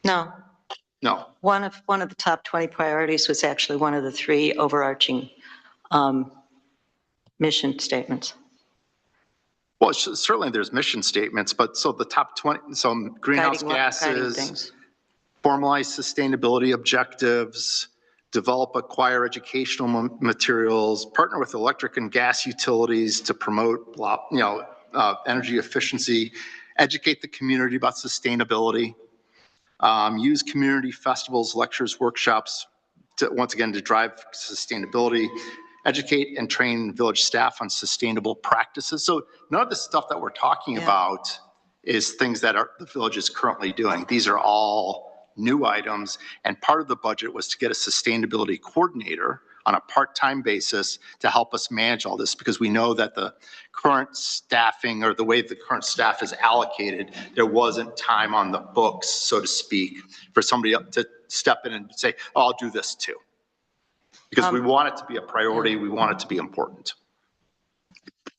No, No. one of the top 20 priorities was actually one of the three overarching mission statements. Well, certainly there's mission statements, but so the top 20, so greenhouse Guiding gases, things. formalize sustainability objectives, develop, acquire educational materials, partner with electric and gas utilities to promote, energy efficiency, educate the community about sustainability, use community festivals, lectures, workshops, once again, to drive sustainability, educate and train village staff on sustainable practices. So none of the stuff that we're talking about is things that the village is currently doing. These are all new items, and part of the budget was to get a sustainability coordinator on a part-time basis to help us manage all this, because we know that the current staffing, or the way the current staff is allocated, there wasn't time on the books, so to speak, for somebody to step in and say, oh, I'll do this too. Because we want it to be a priority, we want it to be important.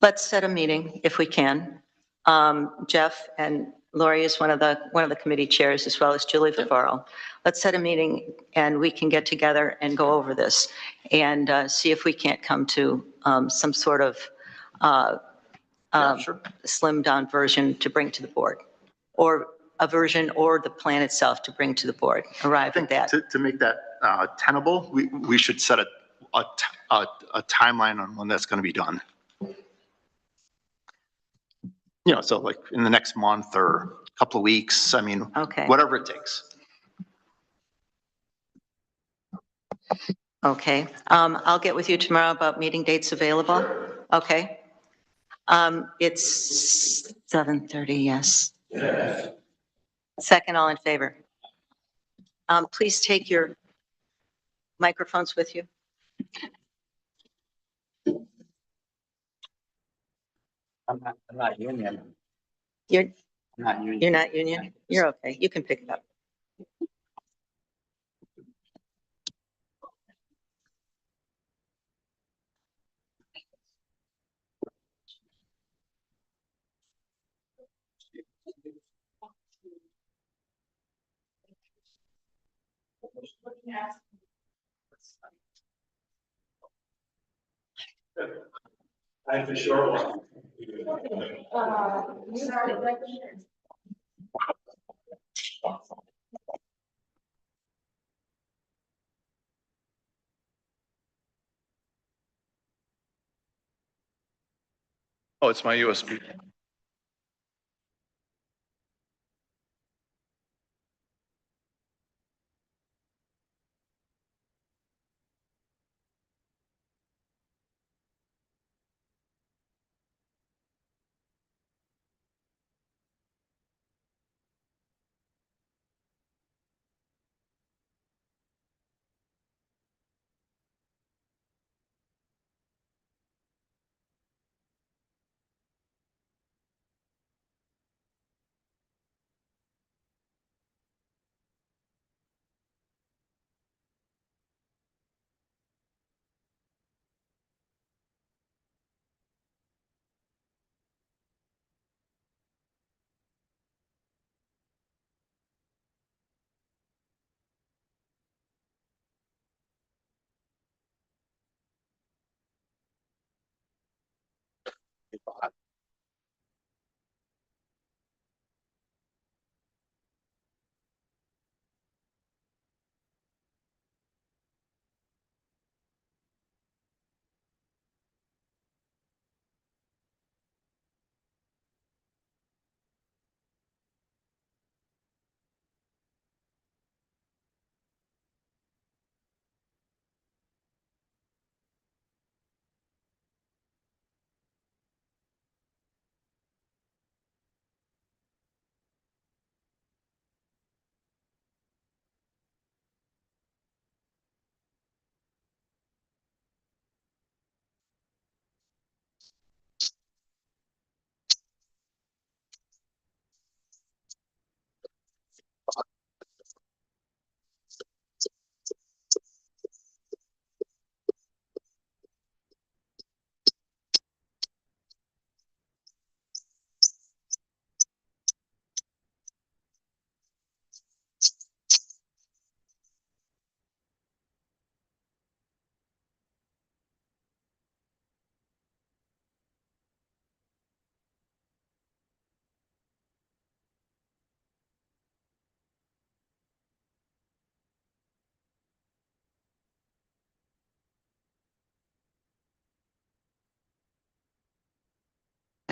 Let's set a meeting if we can. Jeff and Lori is one of the committee chairs, as well as Julie Favaro. Let's set a meeting and we can get together and go over this and see if we can't come to some sort of slimmed down version to bring to the board, or a version or the plan itself to bring to the board. Arrive at that. To make that tenable, we should set a timeline on when that's going to be done. So like in the next month or a couple of weeks, I mean, whatever it takes. Okay. I'll get with you tomorrow about meeting dates available. Okay. It's 7:30, yes. Second, all in favor. Please take your microphones with you. I'm not union. You're not union. You're not union? You're okay. You can pick it up. I have a short one. Oh, it's my USB.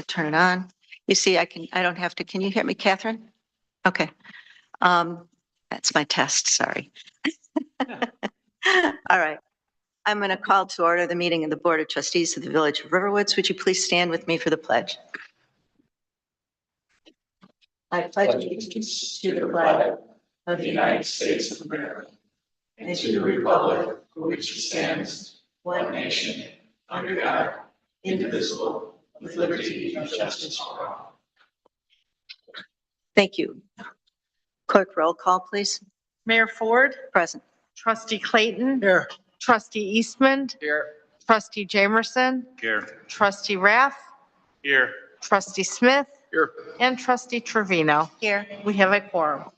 I turn it on. You see, I don't have to, can you hear me, Catherine? Okay. That's my test, sorry. All right. I'm going to call to order the meeting of the Board of Trustees of the Village of Riverwoods. Would you please stand with me for the pledge? I pledge allegiance to the flag of the United States of America and to the republic for which it stands, one nation, under God, indivisible, with liberty and justice for all. Thank you. Clerk, roll call, please. Mayor Ford, Present. trustee Clayton, Here. trustee Eastman, Here. trustee Jamerson, Here. trustee Rath, Here. trustee Smith, Here. and trustee Trevino. Here. We have a quorum.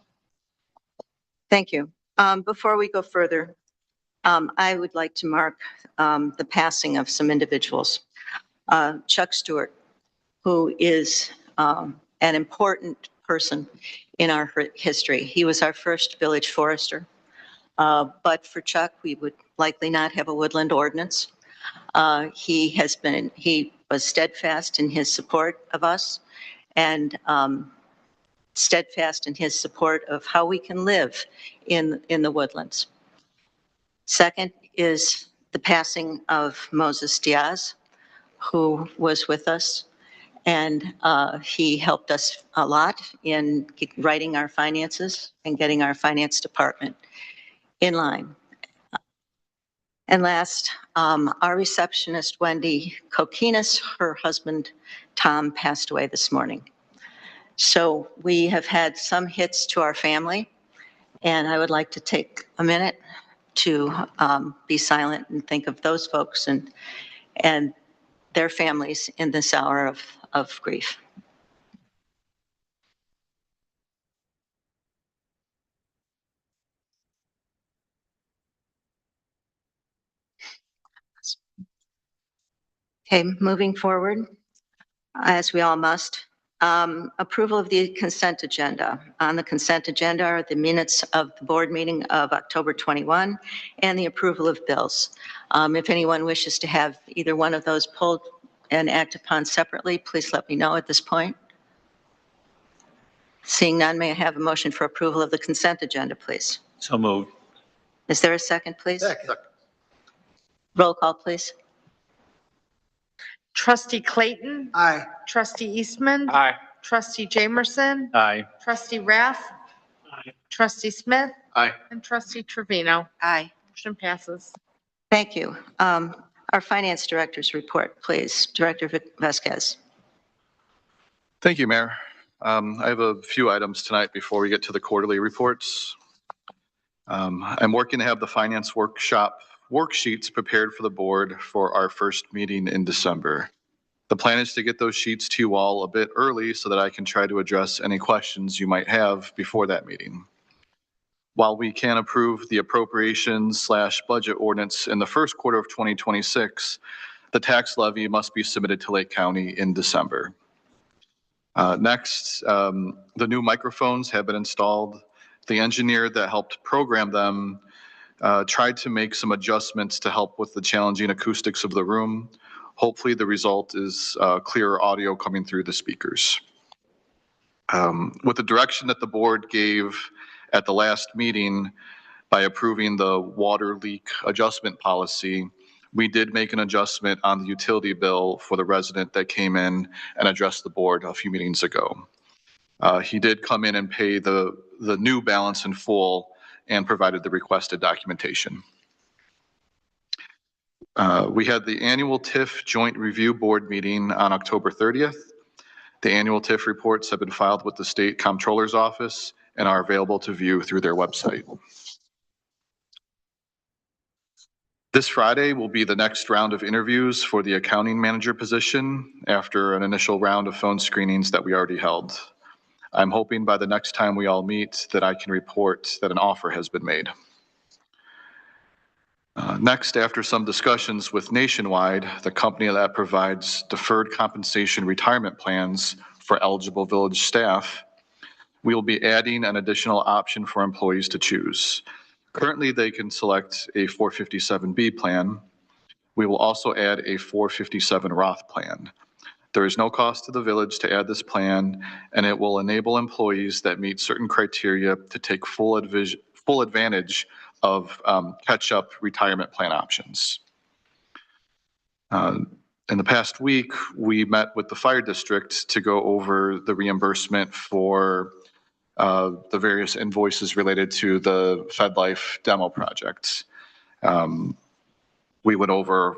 Thank you. Before we go further, I would like to mark the passing of some individuals. Chuck Stewart, who is an important person in our history. He was our first village forester. But for Chuck, we would likely not have a woodland ordinance. He was steadfast in his support of us and steadfast in his support of how we can live in the woodlands. Second is the passing of Moses Diaz, who was with us, and he helped us a lot in writing our finances and getting our finance department in line. And last, our receptionist, Wendy Kokinas, her husband, Tom, passed away this morning. So we have had some hits to our family, and I would like to take a minute to be silent and think of those folks and their families in this hour of grief. Okay, moving forward, as we all must. Approval of the consent agenda. On the consent agenda are the minutes of the board meeting of October 21 and the approval of bills. If anyone wishes to have either one of those pulled and act upon separately, please let me know at this point. Seeing none, may I have a motion for approval of the consent agenda, please? So moved. Is there a second, please? Second. Roll call, please. Trustee Clayton, Aye. trustee Eastman, Aye. trustee Jamerson, Aye. trustee Rath, trustee Smith, Aye. and trustee Trevino. Aye. Motion passes. Thank you. Our finance director's report, please. Director Vasquez. Thank you, Mayor. I have a few items tonight before we get to the quarterly reports. I'm working to have the finance workshop worksheets prepared for the board for our first meeting in December. The plan is to get those sheets to you all a bit early so that I can try to address any questions you might have before that meeting. While we can approve the appropriations/budget ordinance in the first quarter of 2026, the tax levy must be submitted to Lake County in December. Next, the new microphones have been installed. The engineer that helped program them tried to make some adjustments to help with the challenging acoustics of the room. Hopefully the result is clearer audio coming through the speakers. With the direction that the board gave at the last meeting by approving the water leak adjustment policy, we did make an adjustment on the utility bill for the resident that came in and addressed the board a few meetings ago. He did come in and pay the new balance in full and provided the requested documentation. We had the annual TIF Joint Review Board meeting on October 30th. The annual TIF reports have been filed with the State Comptroller's Office and are available to view through their website. This Friday will be the next round of interviews for the accounting manager position after an initial round of phone screenings that we already held. I'm hoping by the next time we all meet that I can report that an offer has been made. Next, after some discussions with Nationwide, the company that provides deferred compensation retirement plans for eligible village staff, we will be adding an additional option for employees to choose. Currently, they can select a 457B plan. We will also add a 457 Roth plan. There is no cost to the village to add this plan, and it will enable employees that meet certain criteria to take full advantage of catch-up retirement plan options. In the past week, we met with the fire district to go over the reimbursement for the various invoices related to the FedLife demo project. We went over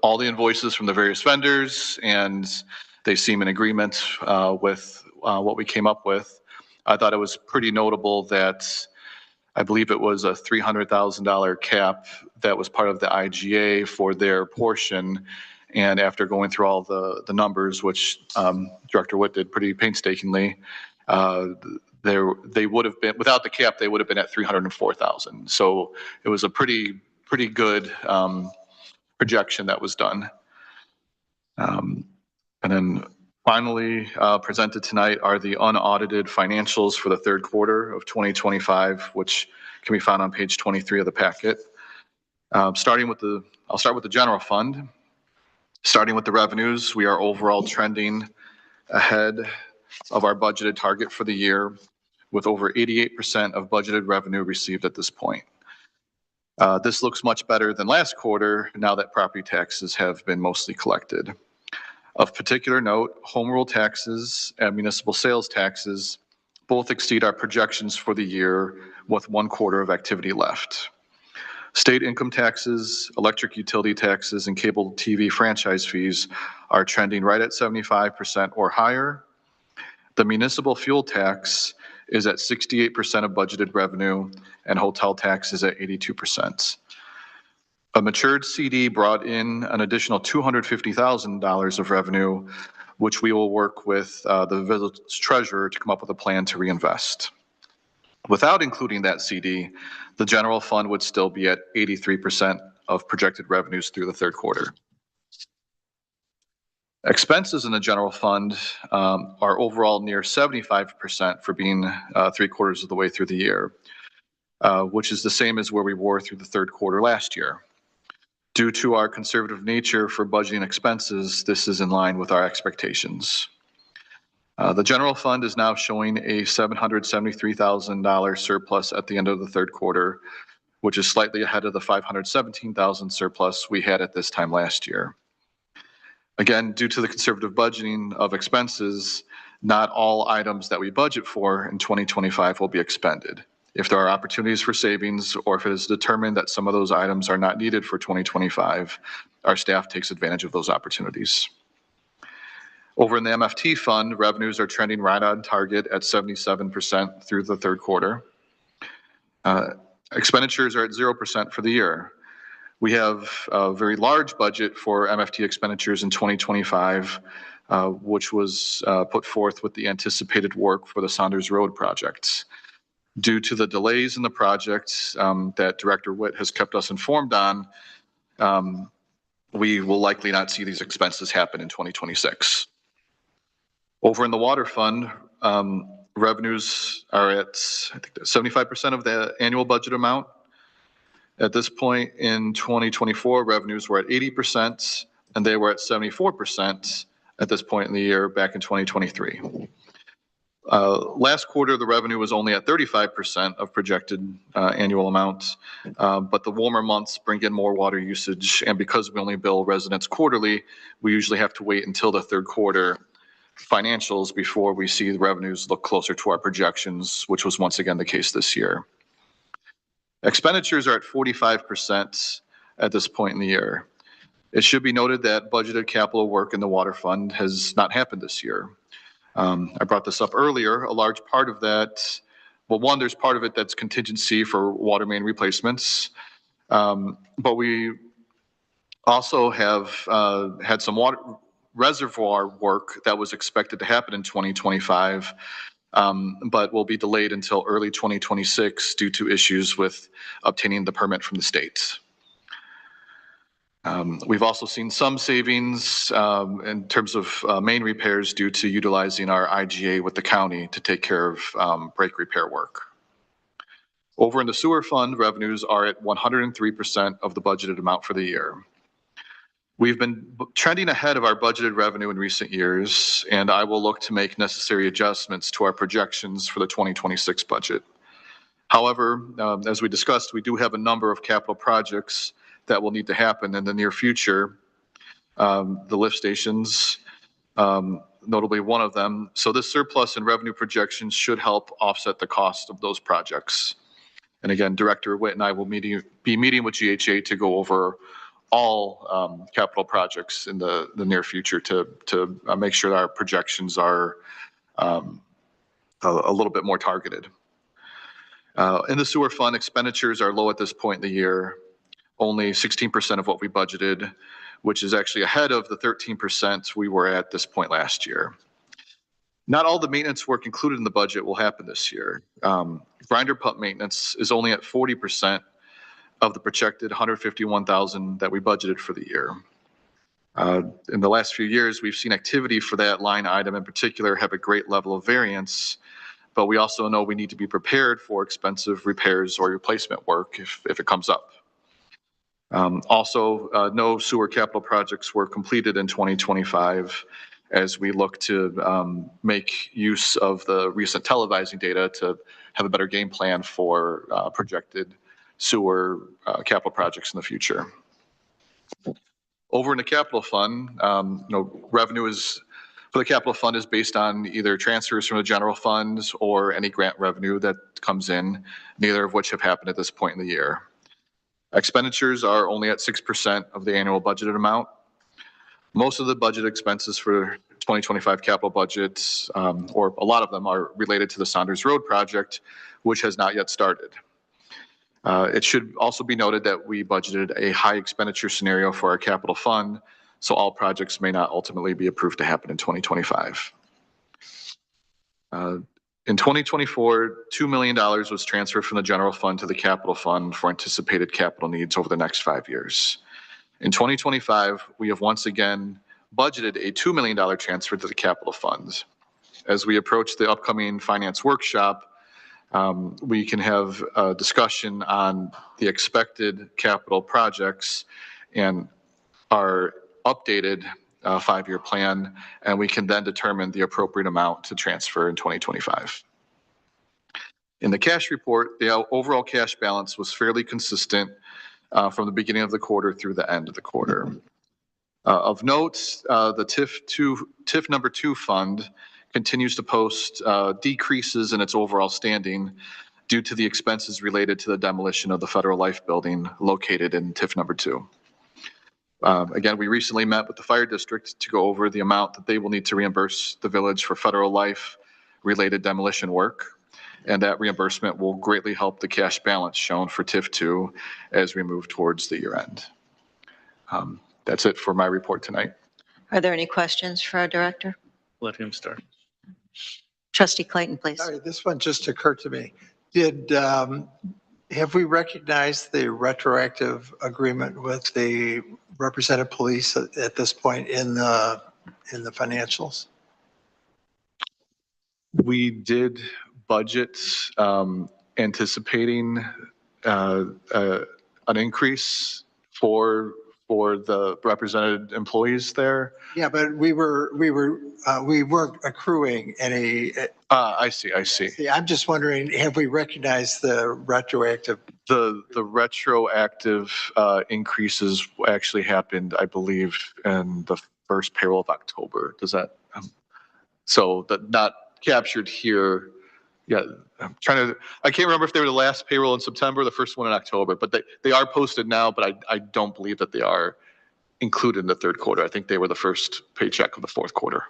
all the invoices from the various vendors, and they seem in agreement with what we came up with. I thought it was pretty notable that I believe it was a $300,000 cap that was part of the IGA for their portion. And after going through all the numbers, which Director Witt did pretty painstakingly, they would have been, without the cap, they would have been at 304,000. So it was a pretty good projection that was done. And then finally presented tonight are the unaudited financials for the third quarter of 2025, which can be found on page 23 of the packet. I'll start with the general fund. Starting with the revenues, we are overall trending ahead of our budgeted target for the year, with over 88% of budgeted revenue received at this point. This looks much better than last quarter now that property taxes have been mostly collected. Of particular note, home rule taxes and municipal sales taxes both exceed our projections for the year with 1/4 of activity left. State income taxes, electric utility taxes, and cable TV franchise fees are trending right at 75% or higher. The municipal fuel tax is at 68% of budgeted revenue, and hotel tax is at 82%. A matured CD brought in an additional $250,000 of revenue, which we will work with the village treasurer to come up with a plan to reinvest. Without including that CD, the general fund would still be at 83% of projected revenues through the third quarter. Expenses in the general fund are overall near 75% for being 3/4 of the way through the year, which is the same as where we were through the third quarter last year. Due to our conservative nature for budgeting expenses, this is in line with our expectations. The general fund is now showing a $773,000 surplus at the end of the third quarter, which is slightly ahead of the $517,000 surplus we had at this time last year. Again, due to the conservative budgeting of expenses, not all items that we budget for in 2025 will be expended. If there are opportunities for savings, or if it is determined that some of those items are not needed for 2025, our staff takes advantage of those opportunities. Over in the MFT fund, revenues are trending right on target at 77% through the third quarter. Expenditures are at 0% for the year. We have a very large budget for MFT expenditures in 2025, which was put forth with the anticipated work for the Saunders Road projects. Due to the delays in the projects that Director Witt has kept us informed on, we will likely not see these expenses happen in 2026. Over in the water fund, revenues are at, I think, 75% of the annual budget amount. At this point in 2024, revenues were at 80%, and they were at 74% at this point in the year back in 2023. Last quarter, the revenue was only at 35% of projected annual amount, but the warmer months bring in more water usage, and because we only bill residents quarterly, we usually have to wait until the third quarter financials before we see the revenues look closer to our projections, which was once again the case this year. Expenditures are at 45% at this point in the year. It should be noted that budgeted capital work in the water fund has not happened this year. I brought this up earlier. A large part of that, well, one, there's part of it that's contingency for water main replacements, but we also have had some water reservoir work that was expected to happen in 2025, but will be delayed until early 2026 due to issues with obtaining the permit from the state. We've also seen some savings in terms of main repairs due to utilizing our IGA with the county to take care of break repair work. Over in the sewer fund, revenues are at 103% of the budgeted amount for the year. We've been trending ahead of our budgeted revenue in recent years, and I will look to make necessary adjustments to our projections for the 2026 budget. However, as we discussed, we do have a number of capital projects that will need to happen in the near future. The lift stations, notably one of them. So this surplus in revenue projections should help offset the cost of those projects. And again, Director Witt and I will be meeting with GHA to go over all capital projects in the near future to make sure that our projections are a little bit more targeted. In the sewer fund, expenditures are low at this point in the year, only 16% of what we budgeted, which is actually ahead of the 13% we were at this point last year. Not all the maintenance work included in the budget will happen this year. Grinder pump maintenance is only at 40% of the projected 151,000 that we budgeted for the year. In the last few years, we've seen activity for that line item in particular have a great level of variance, but we also know we need to be prepared for expensive repairs or replacement work if it comes up. Also, no sewer capital projects were completed in 2025 as we look to make use of the recent televising data to have a better game plan for projected sewer capital projects in the future. Over in the capital fund, revenue for the capital fund is based on either transfers from the general funds or any grant revenue that comes in, neither of which have happened at this point in the year. Expenditures are only at 6% of the annual budgeted amount. Most of the budget expenses for 2025 capital budgets, or a lot of them, are related to the Saunders Road project, which has not yet started. It should also be noted that we budgeted a high expenditure scenario for our capital fund, so all projects may not ultimately be approved to happen in 2025. In 2024, $2 million was transferred from the general fund to the capital fund for anticipated capital needs over the next 5 years. In 2025, we have once again budgeted a $2 million transfer to the capital funds. As we approach the upcoming finance workshop, we can have a discussion on the expected capital projects and our updated 5-year plan, and we can then determine the appropriate amount to transfer in 2025. In the cash report, the overall cash balance was fairly consistent from the beginning of the quarter through the end of the quarter. Of note, the TIF number 2 fund continues to post decreases in its overall standing due to the expenses related to the demolition of the Federal Life building located in TIF number 2. Again, we recently met with the fire district to go over the amount that they will need to reimburse the village for Federal Life related demolition work. And that reimbursement will greatly help the cash balance shown for TIF 2 as we move towards the year end. That's it for my report tonight. Are there any questions for our director? Let him start. Trustee Clayton, please. Sorry, this one just occurred to me. Have we recognized the retroactive agreement with the represented police at this point in the financials? We did budget anticipating an increase for the represented employees there. Yeah, but we weren't accruing any. I see. See, I'm just wondering, have we recognized the retroactive? The retroactive increases actually happened, I believe, in the first payroll of October. Does that? So that not captured here. Yeah, I can't remember if they were the last payroll in September, or the first one in October, but they are posted now, but I don't believe that they are included in the third quarter. I think they were the first paycheck of the fourth quarter.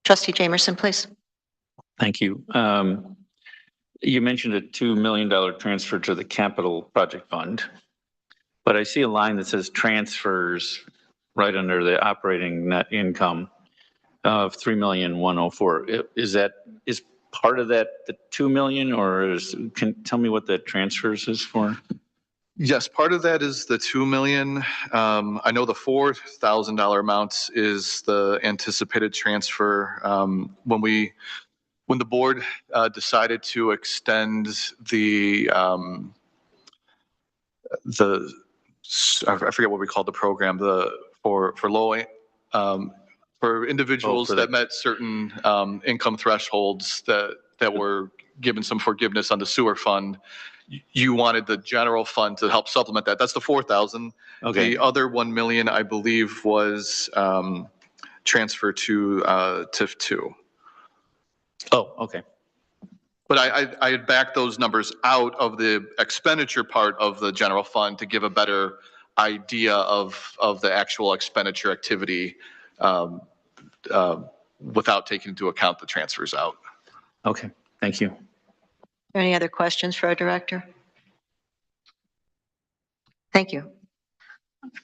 Trustee Jamerson, please. Thank you. You mentioned a $2 million transfer to the capital project fund, but I see a line that says transfers right under the operating net income of $3,104,000. Is part of that the 2 million, or tell me what the transfers is for? Yes, part of that is the 2 million. I know the $4,000 amount is the anticipated transfer. When the board decided to extend the I forget what we called the program, for low, for individuals for the- that met certain income thresholds that were given some forgiveness on the sewer fund. You wanted the general fund to help supplement that. That's the 4,000. Okay, The other 1 million, I believe, was transferred to TIF 2. oh, okay, But I had backed those numbers out of the expenditure part of the general fund to give a better idea of the actual expenditure activity without taking into account the transfers out. okay, thank you. Any other questions for our director? Thank you.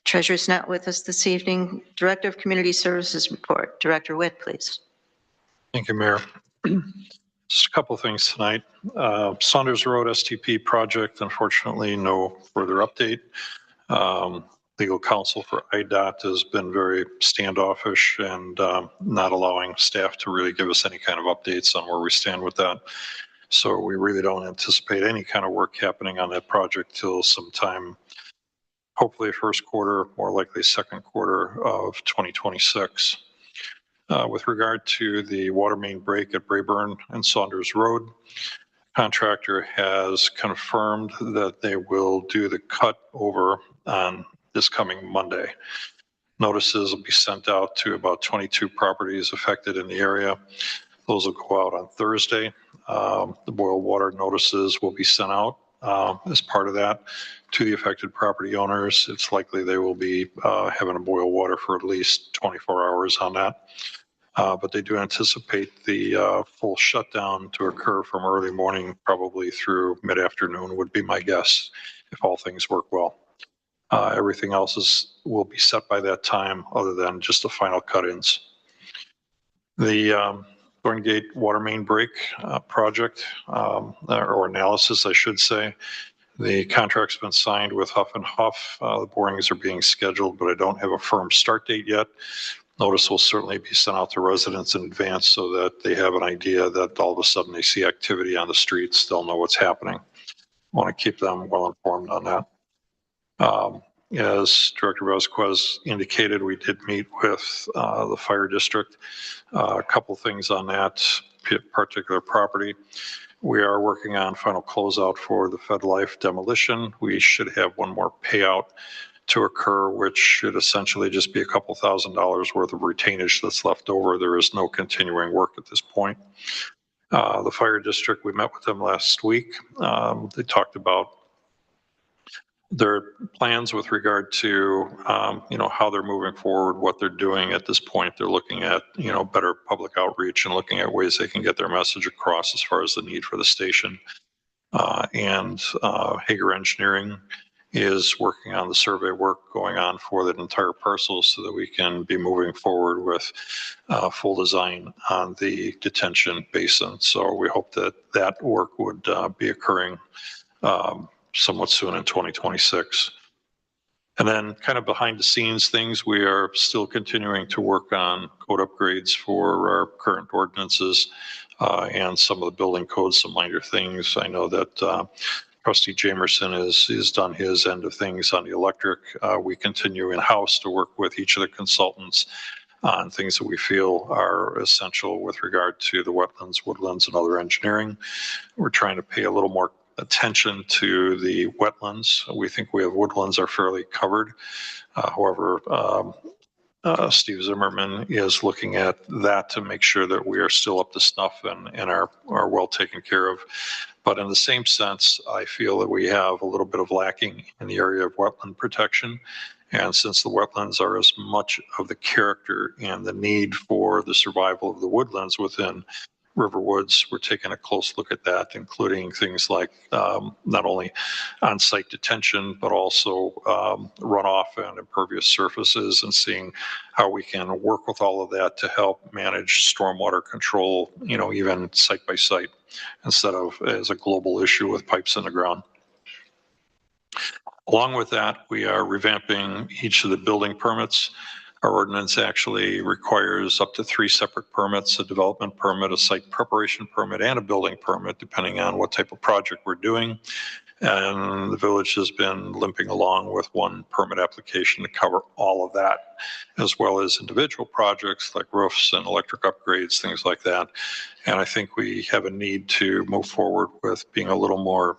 Treasurer's not with us this evening. Director of Community Services report. Director Witt, please. Thank you, Mayor. Just a couple of things tonight. Saunders Road STP project, unfortunately, no further update. Legal counsel for IDOT has been very standoffish and not allowing staff to really give us any kind of updates on where we stand with that. So we really don't anticipate any kind of work happening on that project till sometime, hopefully first quarter, more likely second quarter of 2026. With regard to the water main break at Brayburn and Saunders Road, contractor has confirmed that they will do the cut over on this coming Monday. Notices will be sent out to about 22 properties affected in the area. Those will go out on Thursday. The boil water notices will be sent out as part of that to the affected property owners. It's likely they will be having to boil water for at least 24 hours on that. But they do anticipate the full shutdown to occur from early morning, probably through mid-afternoon would be my guess, if all things work well. Everything else will be set by that time, other than just the final cut-ins. The Thorn Gate water main break project, or analysis, I should say. The contract's been signed with Huff and Huff. The borings are being scheduled, but I don't have a firm start date yet. Notice will certainly be sent out to residents in advance so that they have an idea that all of a sudden they see activity on the streets, they'll know what's happening. Want to keep them well informed on that. As Director Vasquez indicated, we did meet with the fire district. A couple things on that particular property. We are working on final closeout for the Fed Life demolition. We should have one more payout to occur, which should essentially just be a couple $1,000s worth of retainage that's left over. There is no continuing work at this point. The fire district, we met with them last week. They talked about their plans with regard to, how they're moving forward, what they're doing at this point. They're looking at, better public outreach and looking at ways they can get their message across as far as the need for the station. And Hager Engineering is working on the survey work going on for that entire parcel so that we can be moving forward with full design on the detention basin. So we hope that that work would be occurring somewhat soon in 2026. And then kind of behind the scenes things, we are still continuing to work on code upgrades for our current ordinances and some of the building codes, some minor things. I know that Trustee Jamerson has done his end of things on the electric. We continue in-house to work with each of the consultants on things that we feel are essential with regard to the wetlands, woodlands, and other engineering. We're trying to pay a little more attention to the wetlands. We think we have woodlands are fairly covered. However, Steve Zimmerman is looking at that to make sure that we are still up to snuff and are well taken care of. But in the same sense, I feel that we have a little bit of lacking in the area of wetland protection. And since the wetlands are as much of the character and the need for the survival of the woodlands within River Woods, we're taking a close look at that, including things like not only on-site detention, but also runoff and impervious surfaces, and seeing how we can work with all of that to help manage stormwater control, even site by site, instead of as a global issue with pipes in the ground. Along with that, we are revamping each of the building permits. Our ordinance actually requires up to 3 separate permits: a development permit, a site preparation permit, and a building permit, depending on what type of project we're doing. And the village has been limping along with one permit application to cover all of that, as well as individual projects like roofs and electric upgrades, things like that. And I think we have a need to move forward with being a little more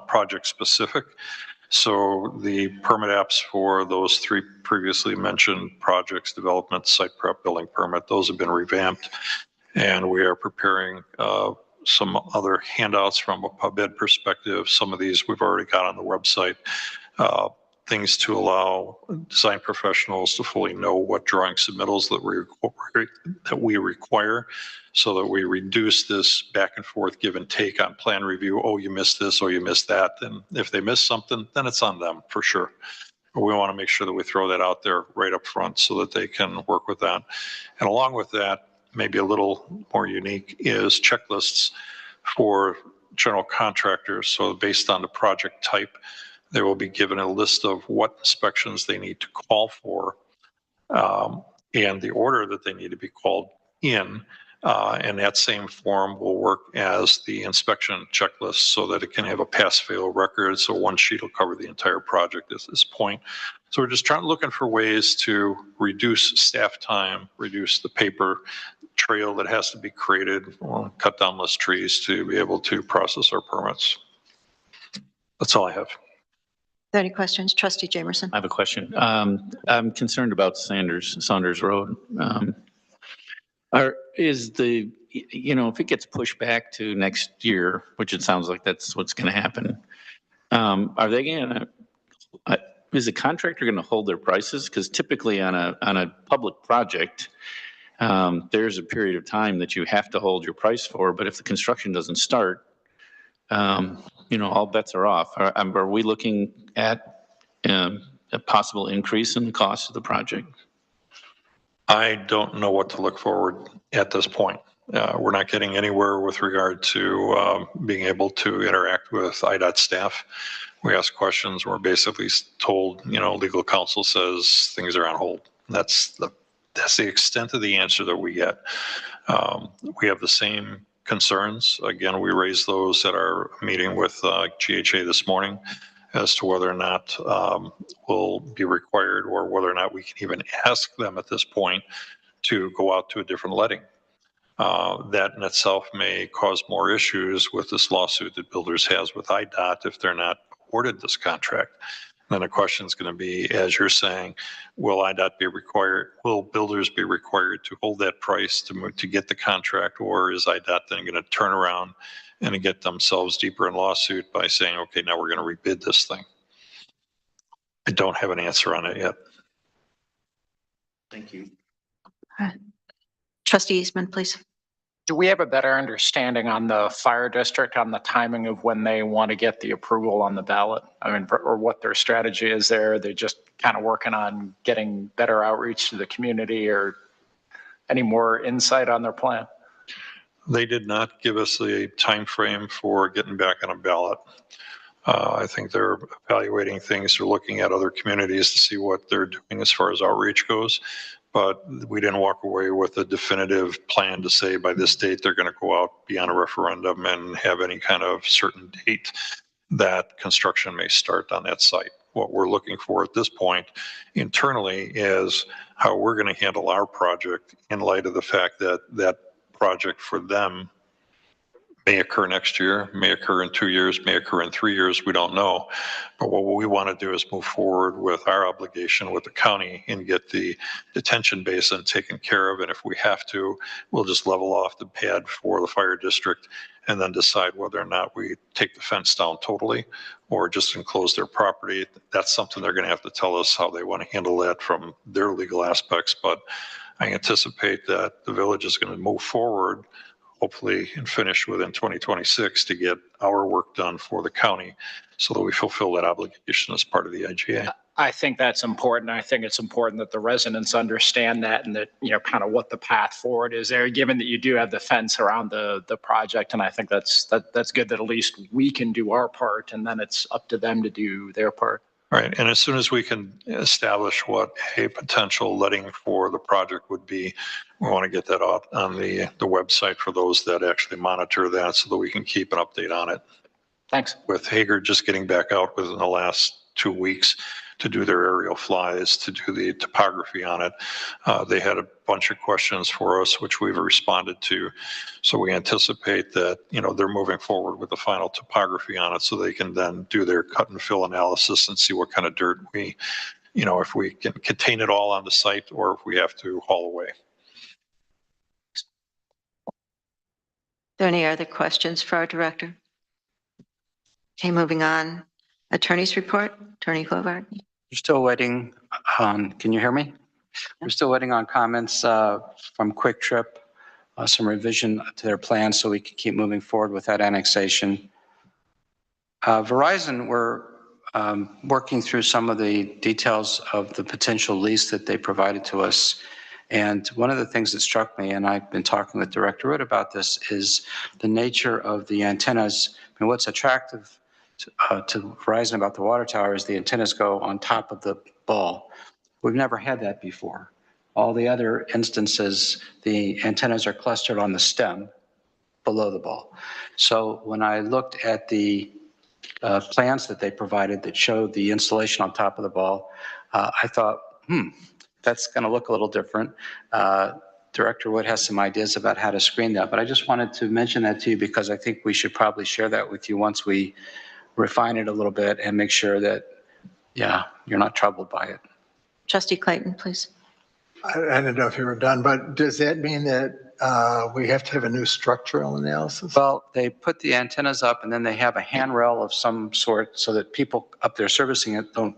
project specific. So the permit apps for those three previously mentioned projects, development, site prep, building permit, those have been revamped. And we are preparing some other handouts from a PubMed perspective. Some of these we've already got on the website. Things to allow design professionals to fully know what drawing submittals that we require, so that we reduce this back and forth give and take on plan review. Oh, you missed this, or you missed that. And if they miss something, then it's on them for sure. But we want to make sure that we throw that out there right up front so that they can work with that. And along with that, maybe a little more unique, is checklists for general contractors. So based on the project type, they will be given a list of what inspections they need to call for, and the order that they need to be called in. And that same form will work as the inspection checklist, so that it can have a pass-fail record. So one sheet will cover the entire project at this point. So we're just looking for ways to reduce staff time, reduce the paper trail that has to be created, cut down less trees to be able to process our permits. That's all I have. Are there any questions? Trustee Jamerson. I have a question. I'm concerned about Saunders Road. If it gets pushed back to next year, which it sounds like that's what's going to happen, is the contractor going to hold their prices? Because typically on a public project, there's a period of time that you have to hold your price for, but if the construction doesn't start, all bets are off. Are we looking at a possible increase in the cost of the project? I don't know what to look forward at this point. We're not getting anywhere with regard to being able to interact with IDOT staff. We ask questions. We're basically told, legal counsel says things are on hold. That's the extent of the answer that we get. We have the same concerns. Again, we raised those at our meeting with GHA this morning as to whether or not will be required, or whether or not we can even ask them at this point to go out to a different letting. That in itself may cause more issues with this lawsuit that Builders has with IDOT if they're not awarded this contract. Then the question is going to be, as you're saying, will IDOT be required, will Builders be required to hold that price to get the contract, or is IDOT then going to turn around and get themselves deeper in lawsuit by saying, okay, now we're going to rebid this thing? I don't have an answer on it yet. Thank you. Trustee Eastman, please. Do we have a better understanding on the fire district, on the timing of when they want to get the approval on the ballot? Or what their strategy is there? They're just kind of working on getting better outreach to the community, or any more insight on their plan? They did not give us a time frame for getting back on a ballot. I think they're evaluating things. They're looking at other communities to see what they're doing as far as outreach goes. But we didn't walk away with a definitive plan to say by this date they're going to go out, be on a referendum, and have any kind of certain date that construction may start on that site. What we're looking for at this point internally is how we're going to handle our project in light of the fact that that project for them may occur next year, may occur in 2 years, may occur in 3 years, we don't know. But what we want to do is move forward with our obligation with the county and get the detention basin taken care of. And if we have to, we'll just level off the pad for the fire district and then decide whether or not we take the fence down totally or just enclose their property. That's something they're going to have to tell us how they want to handle that from their legal aspects. But I anticipate that the village is going to move forward, hopefully, and finish within 2026 to get our work done for the county so that we fulfill that obligation as part of the IGA. I think that's important. I think it's important that the residents understand that, and that, kind of what the path forward is there, given that you do have the fence around the project. And I think that's good that at least we can do our part, and then it's up to them to do their part. Right. And as soon as we can establish what a potential letting for the project would be, we want to get that out on the website for those that actually monitor that so that we can keep an update on it. Thanks. with Hager just getting back out within the last 2 weeks to do their aerial flies, to do the topography on it. They had a bunch of questions for us, which we've responded to. So we anticipate that, they're moving forward with the final topography on it so they can then do their cut and fill analysis and see what kind of dirt if we can contain it all on the site or if we have to haul away. Are there any other questions for our director? Okay, moving on. Attorney's report, Attorney Hobart. We're still waiting on, can you hear me? We're still waiting on comments from Quick Trip, some revision to their plans so we can keep moving forward with that annexation. Verizon, we're working through some of the details of the potential lease that they provided to us. And one of the things that struck me, and I've been talking with Director Root about this, is the nature of the antennas. I mean, what's attractive to Verizon about the water tower is the antennas go on top of the ball. We've never had that before. All the other instances, the antennas are clustered on the stem below the ball. So when I looked at the plans that they provided that showed the installation on top of the ball, I thought, that's going to look a little different. Director Wood has some ideas about how to screen that, but I just wanted to mention that to you because I think we should probably share that with you once we refine it a little bit and make sure that, you're not troubled by it. Trustee Clayton, please. I don't know if you were done, but does that mean that we have to have a new structural analysis? Well, they put the antennas up and then they have a handrail of some sort so that people up there servicing it don't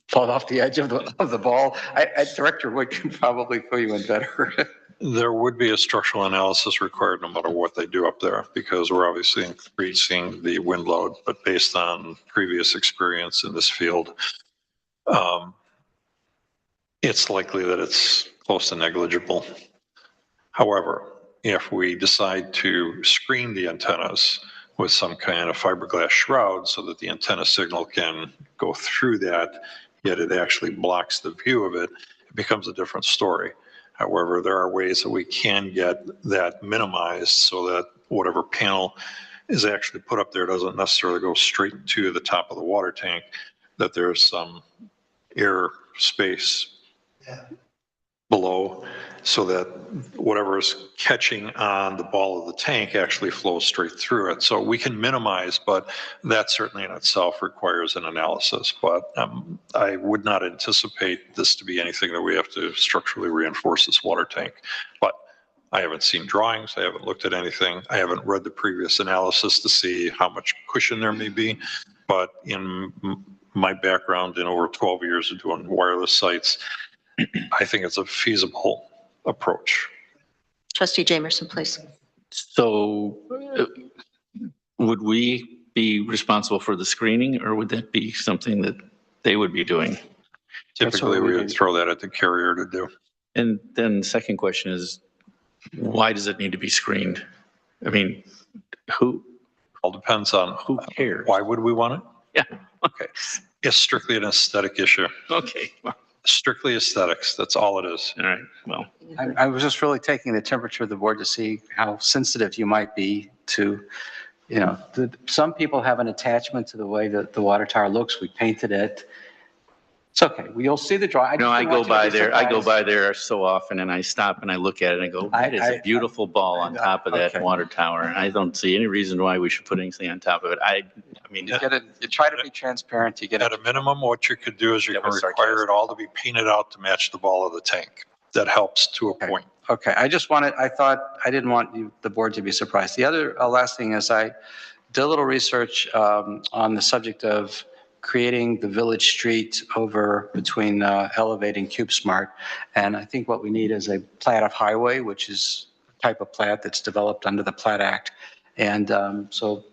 fall off the edge of the ball. Director Wood can probably fill you in better. There would be a structural analysis required no matter what they do up there because we're obviously increasing the wind load, but based on previous experience in this field, it's likely that it's close to negligible. However, if we decide to screen the antennas with some kind of fiberglass shroud so that the antenna signal can go through that, yet it actually blocks the view of it, it becomes a different story. However, there are ways that we can get that minimized so that whatever panel is actually put up there doesn't necessarily go straight to the top of the water tank, that there's some air space below so that whatever is catching on the ball of the tank actually flows straight through it. So we can minimize, but that certainly in itself requires an analysis. But I would not anticipate this to be anything that we have to structurally reinforce this water tank. But I haven't seen drawings. I haven't looked at anything. I haven't read the previous analysis to see how much cushion there may be. But in my background in over 12 years of doing wireless sites, I think it's a feasible approach. Trustee Jamerson, please. So would we be responsible for the screening or would that be something that they would be doing? Typically, we would throw that at the carrier to do. And then the second question is, why does it need to be screened? I mean, who All depends on cares? why would we want it? Yeah. Okay. It's strictly an aesthetic issue. Okay. Well, Strictly aesthetics. That's all it is. all right. Well, I was just really taking the temperature of the board to see how sensitive you might be to, some people have an attachment to the way that the water tower looks. We painted it. It's okay. You'll see the drawing. no, I go by there so often and I stop and I look at it and I go, that is a beautiful ball on top of that Okay. water tower. And I don't see any reason why we should put anything on top of it. I mean, You try to be transparent. You get At it. a minimum, what you could do is you That can was require it all to be painted out to match the ball of the tank. That helps to a Okay. point. Okay, I didn't want the board to be surprised. The other last thing is I did a little research on the subject of creating the village street over between Elevate and CubeSmart. And I think what we need is a plat of highway, which is a type of plat that's developed under the Plat Act. And so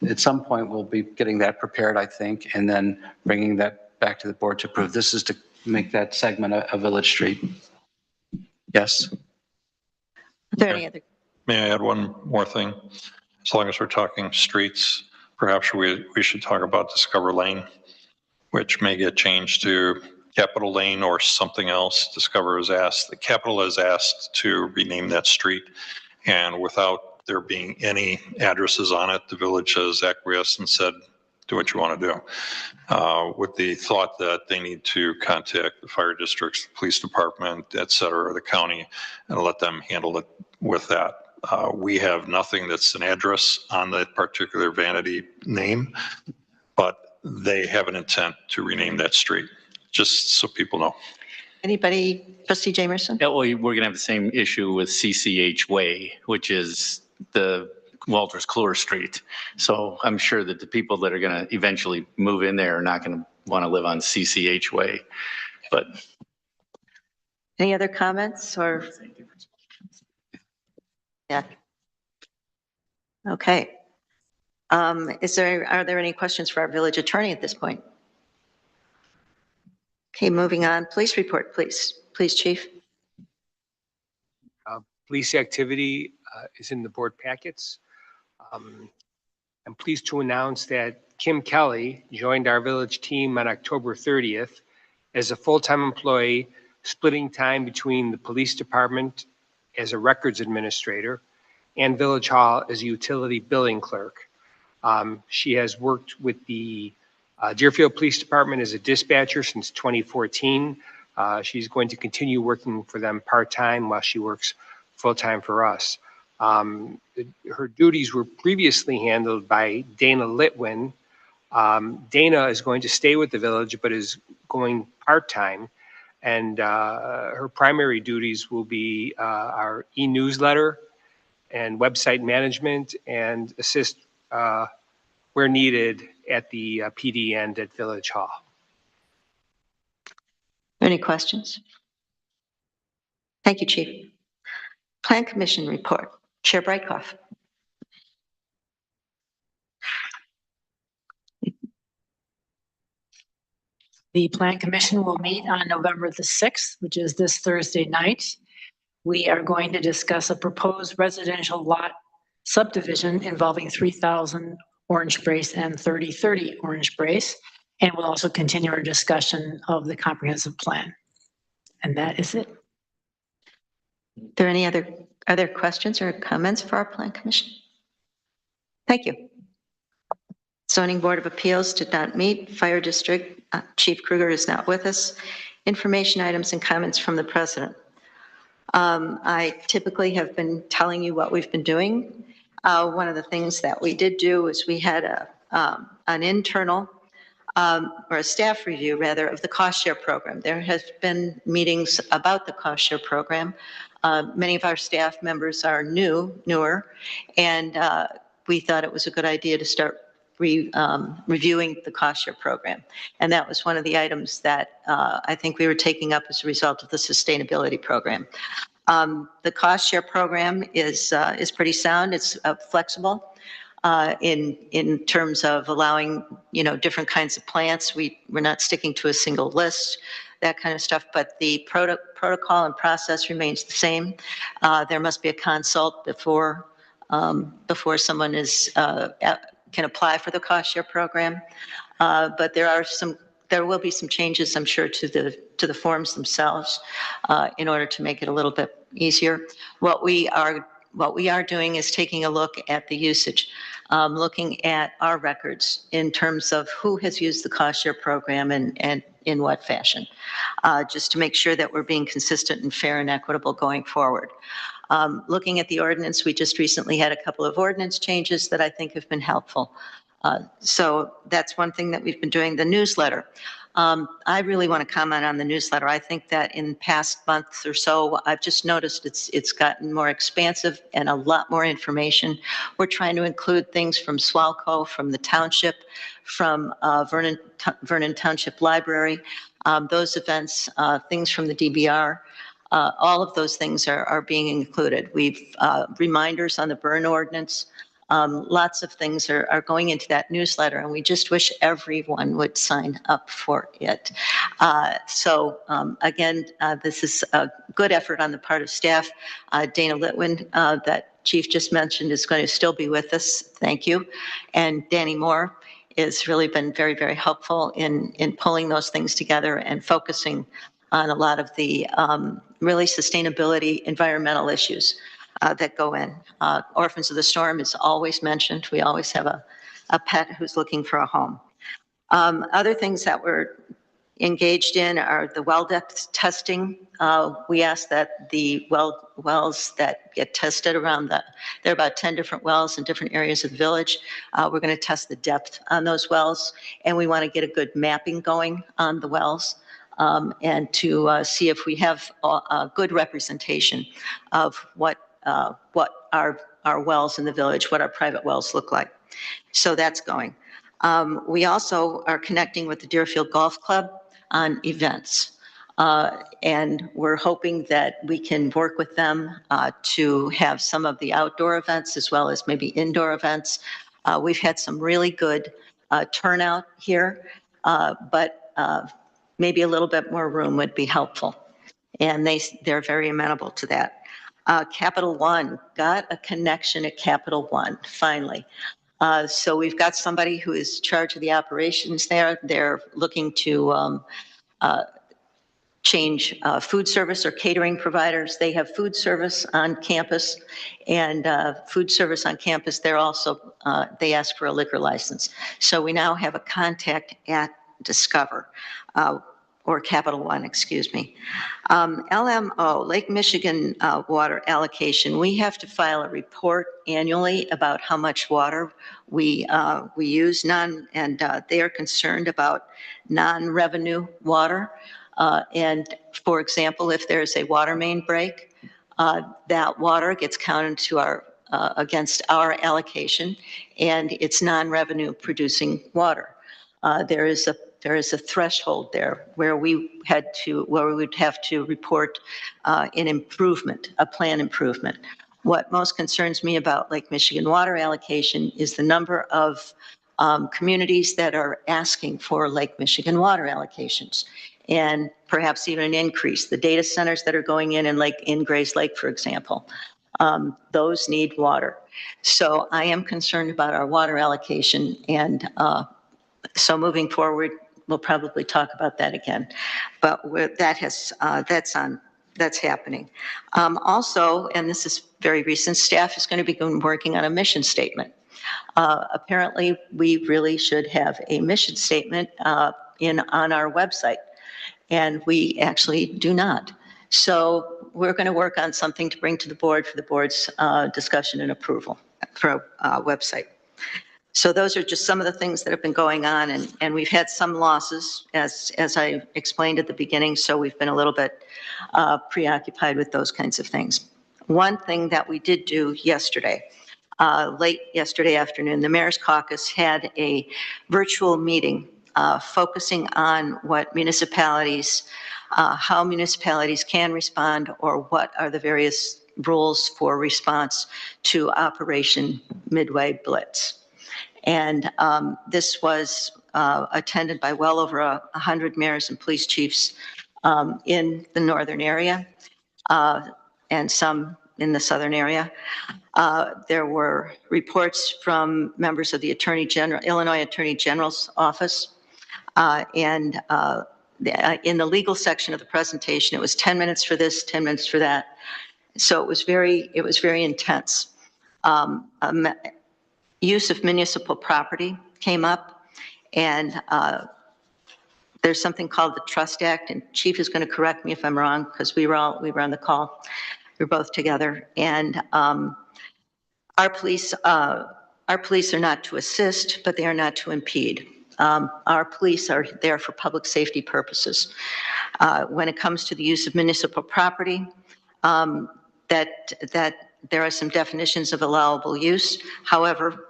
at some point, we'll be getting that prepared, I think, and then bringing that back to the board to approve. This is to make that segment a village street. Yes. Are there any other? May I add one more thing? As long as we're talking streets, perhaps we should talk about Discover Lane, which may get changed to Capitol Lane or something else. The Capital has asked to rename that street. And without there being any addresses on it. The village has acquiesced and said, do what you want to do, with the thought that they need to contact the fire districts, the police department, et cetera, the county, and let them handle it with that. We have nothing that's an address on that particular vanity name, but they have an intent to rename that street, just so people know. Anybody, trustee Jamerson? Yeah, well, we're going to have the same issue with CCH Way, which is the Walters Clore Street. So I'm sure that the people that are going to eventually move in there are not going to want to live on CCH Way. But Any other comments or? Yeah. Okay. Are there any questions for our village attorney at this point? Okay, moving on. Police report, please. Please, chief. Police activity is in the board packets. I'm pleased to announce that Kim Kelly joined our village team on October 30th as a full-time employee, splitting time between the police department as a records administrator and Village Hall as a utility billing clerk. She has worked with the Deerfield Police Department as a dispatcher since 2014. She's going to continue working for them part-time while she works full-time for us. Her duties were previously handled by Dana Litwin. Dana is going to stay with the village, but is going part-time. And her primary duties will be our e-newsletter and website management, and assist where needed at the PD and at Village Hall. Any questions? Thank you, chief. Plan Commission report. Chair Brightcroft. The Plan Commission will meet on November the 6th, which is this Thursday night. We are going to discuss a proposed residential lot subdivision involving 3,000 Orange Brace and 3030 Orange Brace. And we'll also continue our discussion of the comprehensive plan. And that is it. Are there questions or comments for our Plan Commission? Thank you. Zoning Board of Appeals did not meet. Fire District, Chief Kruger is not with us. Information items and comments from the president. I typically have been telling you what we've been doing. One of the things that we did do is we had an internal or a staff review rather of the cost share program. There has been meetings about the cost share program. Many of our staff members are newer, and we thought it was a good idea to start reviewing the cost share program. And that was one of the items that I think we were taking up as a result of the sustainability program. The cost share program is pretty sound. It's flexible in terms of allowing, different kinds of plants. We're not sticking to a single list, that kind of stuff, but the protocol and process remains the same. There must be a consult before someone can apply for the cost share program. But there will be some changes, I'm sure, to the forms themselves in order to make it a little bit easier. What we are doing is taking a look at the usage, looking at our records in terms of who has used the cost share program and in what fashion, just to make sure that we're being consistent and fair and equitable going forward. Looking at the ordinance, we just recently had a couple of ordinance changes that I think have been helpful. So that's one thing that we've been doing. The newsletter. I really want to comment on the newsletter. I think that in past months or so, I've just noticed it's gotten more expansive and a lot more information. We're trying to include things from Swalco, from the township, from Vernon Township Library, those events, things from the DBR. All of those things are being included. We've reminders on the burn ordinance. Lots of things are going into that newsletter, and we just wish everyone would sign up for it. Again, this is a good effort on the part of staff. Dana Litwin, that Chief just mentioned, is going to still be with us. Thank you. And Danny Moore has really been very, very helpful in pulling those things together and focusing on a lot of the really sustainability environmental issues. that go in. Orphans of the Storm is always mentioned. We always have a pet who's looking for a home. Other things that we're engaged in are the well depth testing. We ask that the wells that get tested around there are about 10 different wells in different areas of the village. We're going to test the depth on those wells, and we want to get a good mapping going on the wells, and to see if we have a good representation of what our wells in the village, what our private wells look like. So that's going. We also are connecting with the Deerfield Golf Club on events. And we're hoping that we can work with them to have some of the outdoor events as well as maybe indoor events. We've had some really good turnout here, but maybe a little bit more room would be helpful. And they're very amenable to that. Capital One, got a connection at Capital One, finally. So we've got somebody who is in charge of the operations there. They're looking to change food service or catering providers. They have food service on campus, and food service on campus, they're also, they ask for a liquor license. So we now have a contact at Discover, or Capital One, excuse me. LMO, Lake Michigan water allocation. We have to file a report annually about how much water we use, and they are concerned about non-revenue water. And for example, if there's a water main break, that water gets counted to our against our allocation, and it's non-revenue producing water. There is a threshold there where we would have to report an improvement, a plan improvement. What most concerns me about Lake Michigan water allocation is the number of communities that are asking for Lake Michigan water allocations, and perhaps even an increase. The data centers that are going in Grays Lake, for example, those need water. So I am concerned about our water allocation, and so moving forward, we'll probably talk about that again. But that's happening. Also, and this is very recent, staff is going to be working on a mission statement. Apparently, we really should have a mission statement on our website, and we actually do not. So we're going to work on something to bring to the board for the board's discussion and approval for a website. So those are just some of the things that have been going on, and we've had some losses, as I explained at the beginning, so we've been a little bit preoccupied with those kinds of things. One thing that we did do yesterday, late yesterday afternoon, the Mayor's Caucus had a virtual meeting focusing on what municipalities, how municipalities can respond, or what are the various rules for response to Operation Midway Blitz. And this was attended by well over 100 mayors and police chiefs in the northern area and some in the southern area. There were reports from members of the Illinois Attorney General's office. And in the legal section of the presentation, it was 10 minutes for this, 10 minutes for that. So it was very intense. Use of municipal property came up, and there's something called the Trust Act, and Chief is going to correct me if I'm wrong, because we were on the call. We were both together, and our police are not to assist, but they are not to impede. Our police are there for public safety purposes. When it comes to the use of municipal property, that there are some definitions of allowable use. However,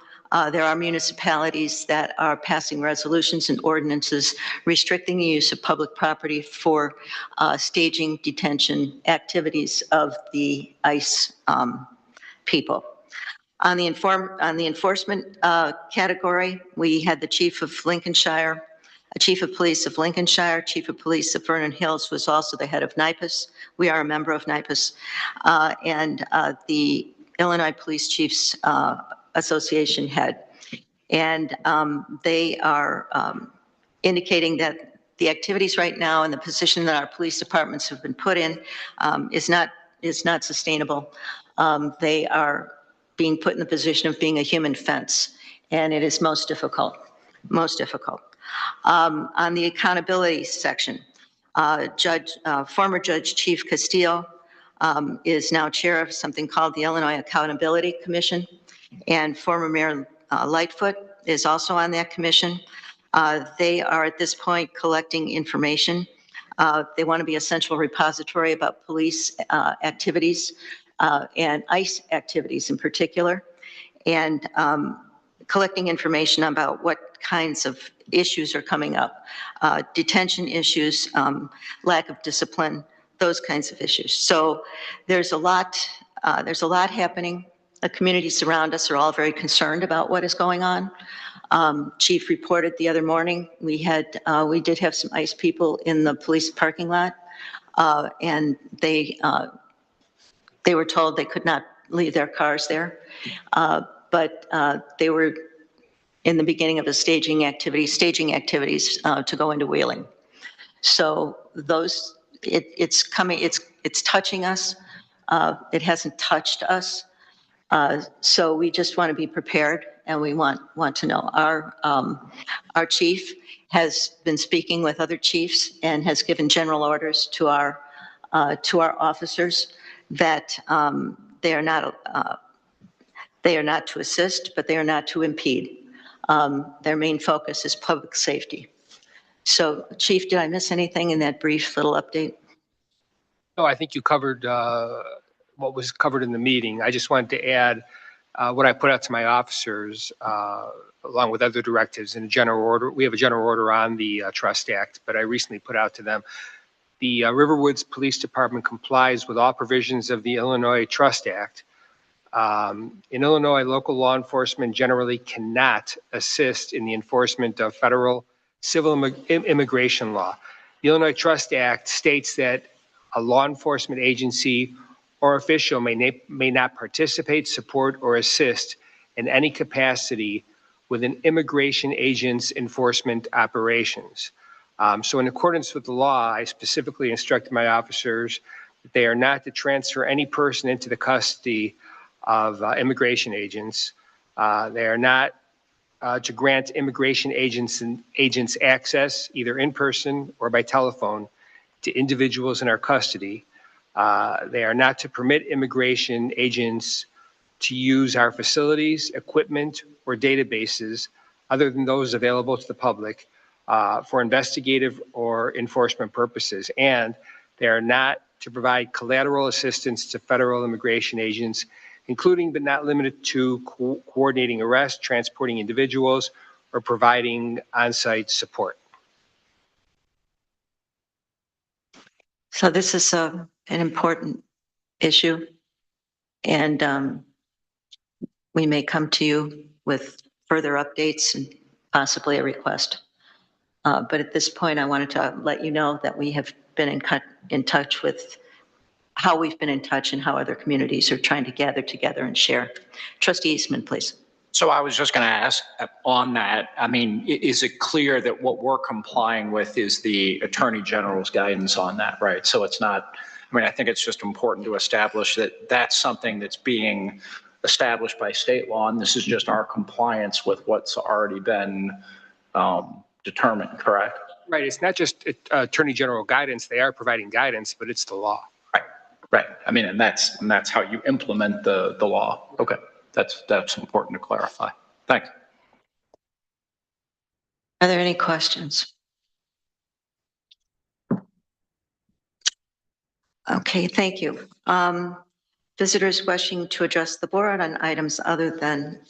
there are municipalities that are passing resolutions and ordinances restricting the use of public property for staging detention activities of the ICE people. On the enforcement category, we had the Chief of Lincolnshire, Chief of Police of Lincolnshire, Chief of Police of Vernon Hills was also the head of NIPUS. We are a member of NIPUS, and the Illinois Police Chiefs Association head. And they are indicating that the activities right now and the position that our police departments have been put in is not sustainable. They are being put in the position of being a human fence, and it is most difficult, most difficult. On the accountability section, former Judge Chief Castillo is now chair of something called the Illinois Accountability Commission, and former Mayor Lightfoot is also on that commission. They are at this point collecting information. They want to be a central repository about police activities and ICE activities in particular, and collecting information about what kinds of issues are coming up, detention issues, lack of discipline, those kinds of issues. So there's a lot happening. The communities around us are all very concerned about what is going on. Chief reported the other morning, we did have some ICE people in the police parking lot, and they were told they could not leave their cars there. But they were in the beginning of the staging activities to go into Wheeling. So it's coming, it's touching us. It hasn't touched us. So we just want to be prepared, and we want to know. Our chief has been speaking with other chiefs and has given general orders to our officers that they are not to assist, but they are not to impede. Their main focus is public safety. So, Chief, did I miss anything in that brief little update? No, I think you covered what was covered in the meeting. I just wanted to add what I put out to my officers, along with other directives in a general order. We have a general order on the Trust Act, but I recently put out to them, the Riverwoods Police Department complies with all provisions of the Illinois Trust Act. In Illinois, local law enforcement generally cannot assist in the enforcement of federal civil immigration law. The Illinois Trust Act states that a law enforcement agency or official may not participate, support, or assist in any capacity with an immigration agent's enforcement operations. So in accordance with the law, I specifically instructed my officers that they are not to transfer any person into the custody of immigration agents. They are not to grant immigration agents access, either in person or by telephone, to individuals in our custody. They are not to permit immigration agents to use our facilities, equipment, or databases other than those available to the public for investigative or enforcement purposes. And they are not to provide collateral assistance to federal immigration agents, including but not limited to coordinating arrests, transporting individuals, or providing on-site support. So this is an important issue, and we may come to you with further updates and possibly a request. But at this point, I wanted to let you know that we have been in touch with how we've been in touch and how other communities are trying to gather together and share. Trustee Eastman, please. So I was just going to ask on that, I mean, is it clear that what we're complying with is the Attorney General's guidance on that, right? So it's not, I mean, I think it's just important to establish that that's something that's being established by state law, and this is just our compliance with what's already been determined, correct? Right, it's not just Attorney General guidance, they are providing guidance, but it's the law. Right. I mean, and that's how you implement the law. Okay. That's important to clarify. Thanks. Are there any questions? Okay, thank you. Visitors wishing to address the board on items other than,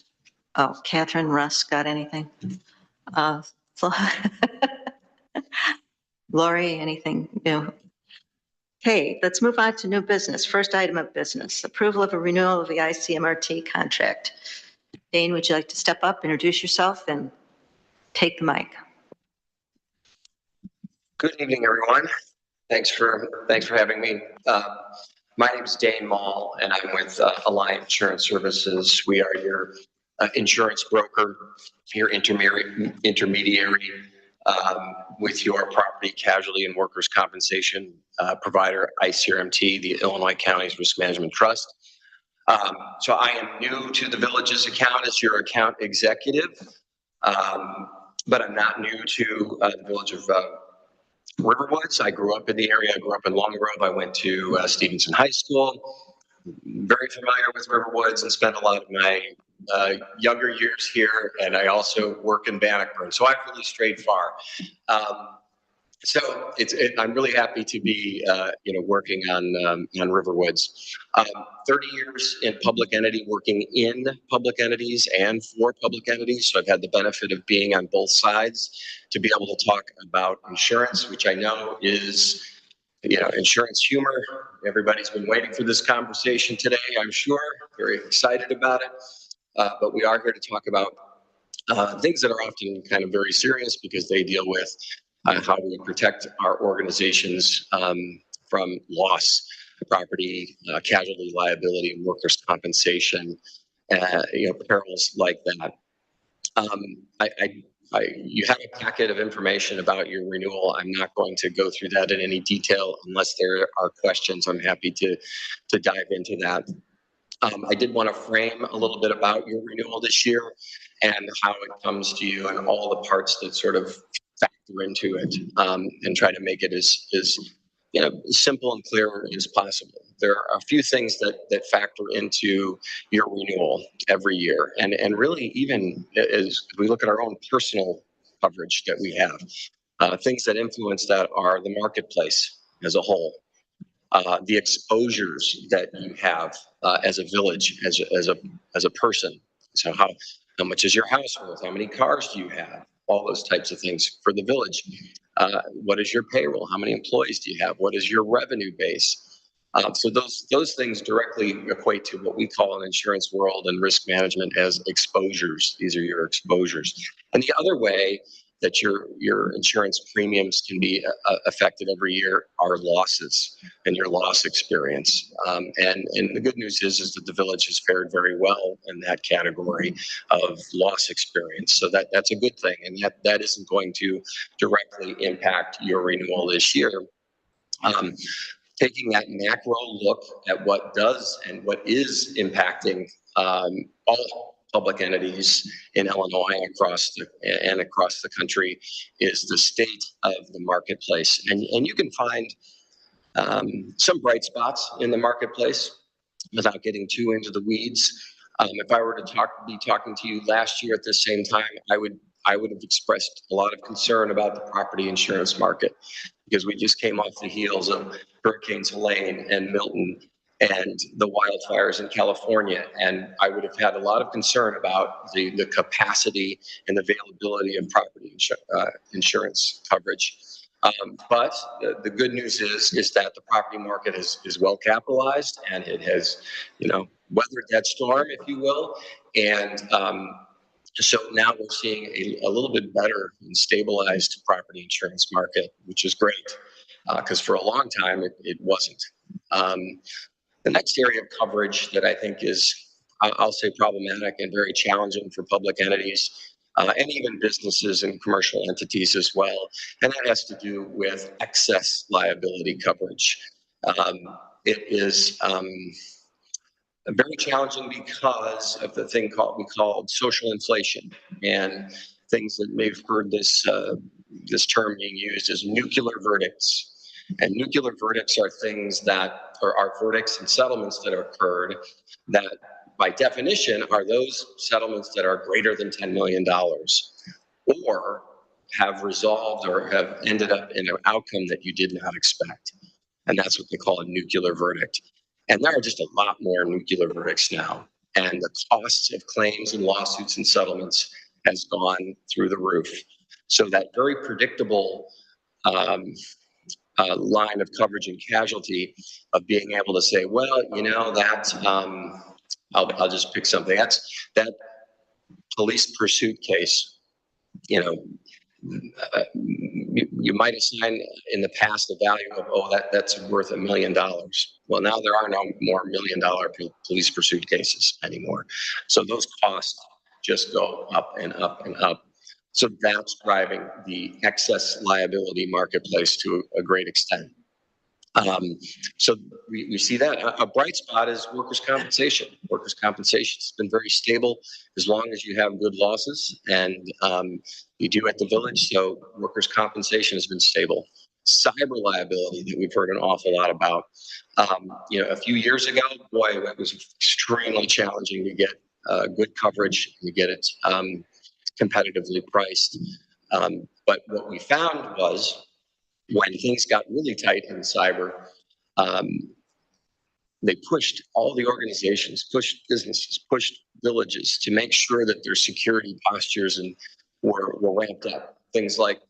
oh, Catherine, Russ, got anything? Lori, anything new? Okay, let's move on to new business. First item of business, approval of a renewal of the ICMRT contract. Dane, would you like to step up, introduce yourself, and take the mic? Good evening, everyone. Thanks for having me. My name is Dane Mall, and I'm with Alliant Insurance Services. We are your insurance broker, your intermediary with your property, casualty, and workers' compensation provider, ICRMT, the Illinois Counties Risk Management Trust. So I am new to the village's account as your account executive, but I'm not new to the village of Riverwoods. I grew up in the area. I grew up in Long Grove. I went to Stevenson High School. Very familiar with Riverwoods and spent a lot of my younger years here. And I also work in Bannockburn. So I've really strayed far. So I'm really happy to be, working on Riverwoods. 30 years in public entity, working in public entities and for public entities. So I've had the benefit of being on both sides to be able to talk about insurance, which I know is, insurance humor. Everybody's been waiting for this conversation today, I'm sure. Very excited about it. But we are here to talk about things that are often kind of very serious because they deal with how we protect our organizations from loss, property, casualty liability, workers' compensation, perils like that. You have a packet of information about your renewal. I'm not going to go through that in any detail unless there are questions. I'm happy to dive into that. I did want to frame a little bit about your renewal this year and how it comes to you and all the parts that sort of factor into it, and try to make it as simple and clear as possible. There are a few things that factor into your renewal every year, and really even as we look at our own personal coverage that we have, things that influence that are the marketplace as a whole, the exposures that you have as a village, as a person. So how much is your house worth? How many cars do you have? All those types of things for the village. What is your payroll? How many employees do you have? What is your revenue base? So those things directly equate to what we call in insurance world and risk management as exposures. These are your exposures. And the other way that your insurance premiums can be affected every year are losses and your loss experience. And the good news is that the village has fared very well in that category of loss experience. So that's a good thing, and that isn't going to directly impact your renewal this year. Taking that macro look at what does and what is impacting all public entities in Illinois across the country is the state of the marketplace. And you can find some bright spots in the marketplace without getting too into the weeds. If I were to be talking to you last year at the same time, I would have expressed a lot of concern about the property insurance market because we just came off the heels of Hurricanes Helene and Milton and the wildfires in California. And I would have had a lot of concern about the capacity and availability of property insurance coverage. But the good news is that the property market is well capitalized and it has, weathered that storm, if you will. And so now we're seeing a little bit better and stabilized property insurance market, which is great because for a long time it wasn't. The next area of coverage that I think is, I'll say, problematic and very challenging for public entities and even businesses and commercial entities as well, and that has to do with excess liability coverage. It is very challenging because of the thing we call social inflation, and things that may have heard this term being used as nuclear verdicts. And nuclear verdicts are things that are verdicts and settlements that occurred that by definition are those settlements that are greater than $10 million or have resolved or have ended up in an outcome that you did not expect. And that's what they call a nuclear verdict. And there are just a lot more nuclear verdicts now. And the costs of claims and lawsuits and settlements has gone through the roof. So that very predictable line of coverage and casualty of being able to say, well, I'll just pick something. That police pursuit case, you might assign in the past the value of, that's worth $1 million. Well, now there are no more $1 million police pursuit cases anymore. So those costs just go up and up and up. So that's driving the excess liability marketplace to a great extent. So we see that. A bright spot is workers' compensation. Workers' compensation has been very stable as long as you have good losses, and you do at the village. So workers' compensation has been stable. Cyber liability that we've heard an awful lot about. A few years ago, boy, it was extremely challenging to get good coverage and to get it competitively priced. But what we found was when things got really tight in cyber, they pushed all the organizations, pushed businesses, pushed villages to make sure that their security postures were ramped up. Things like,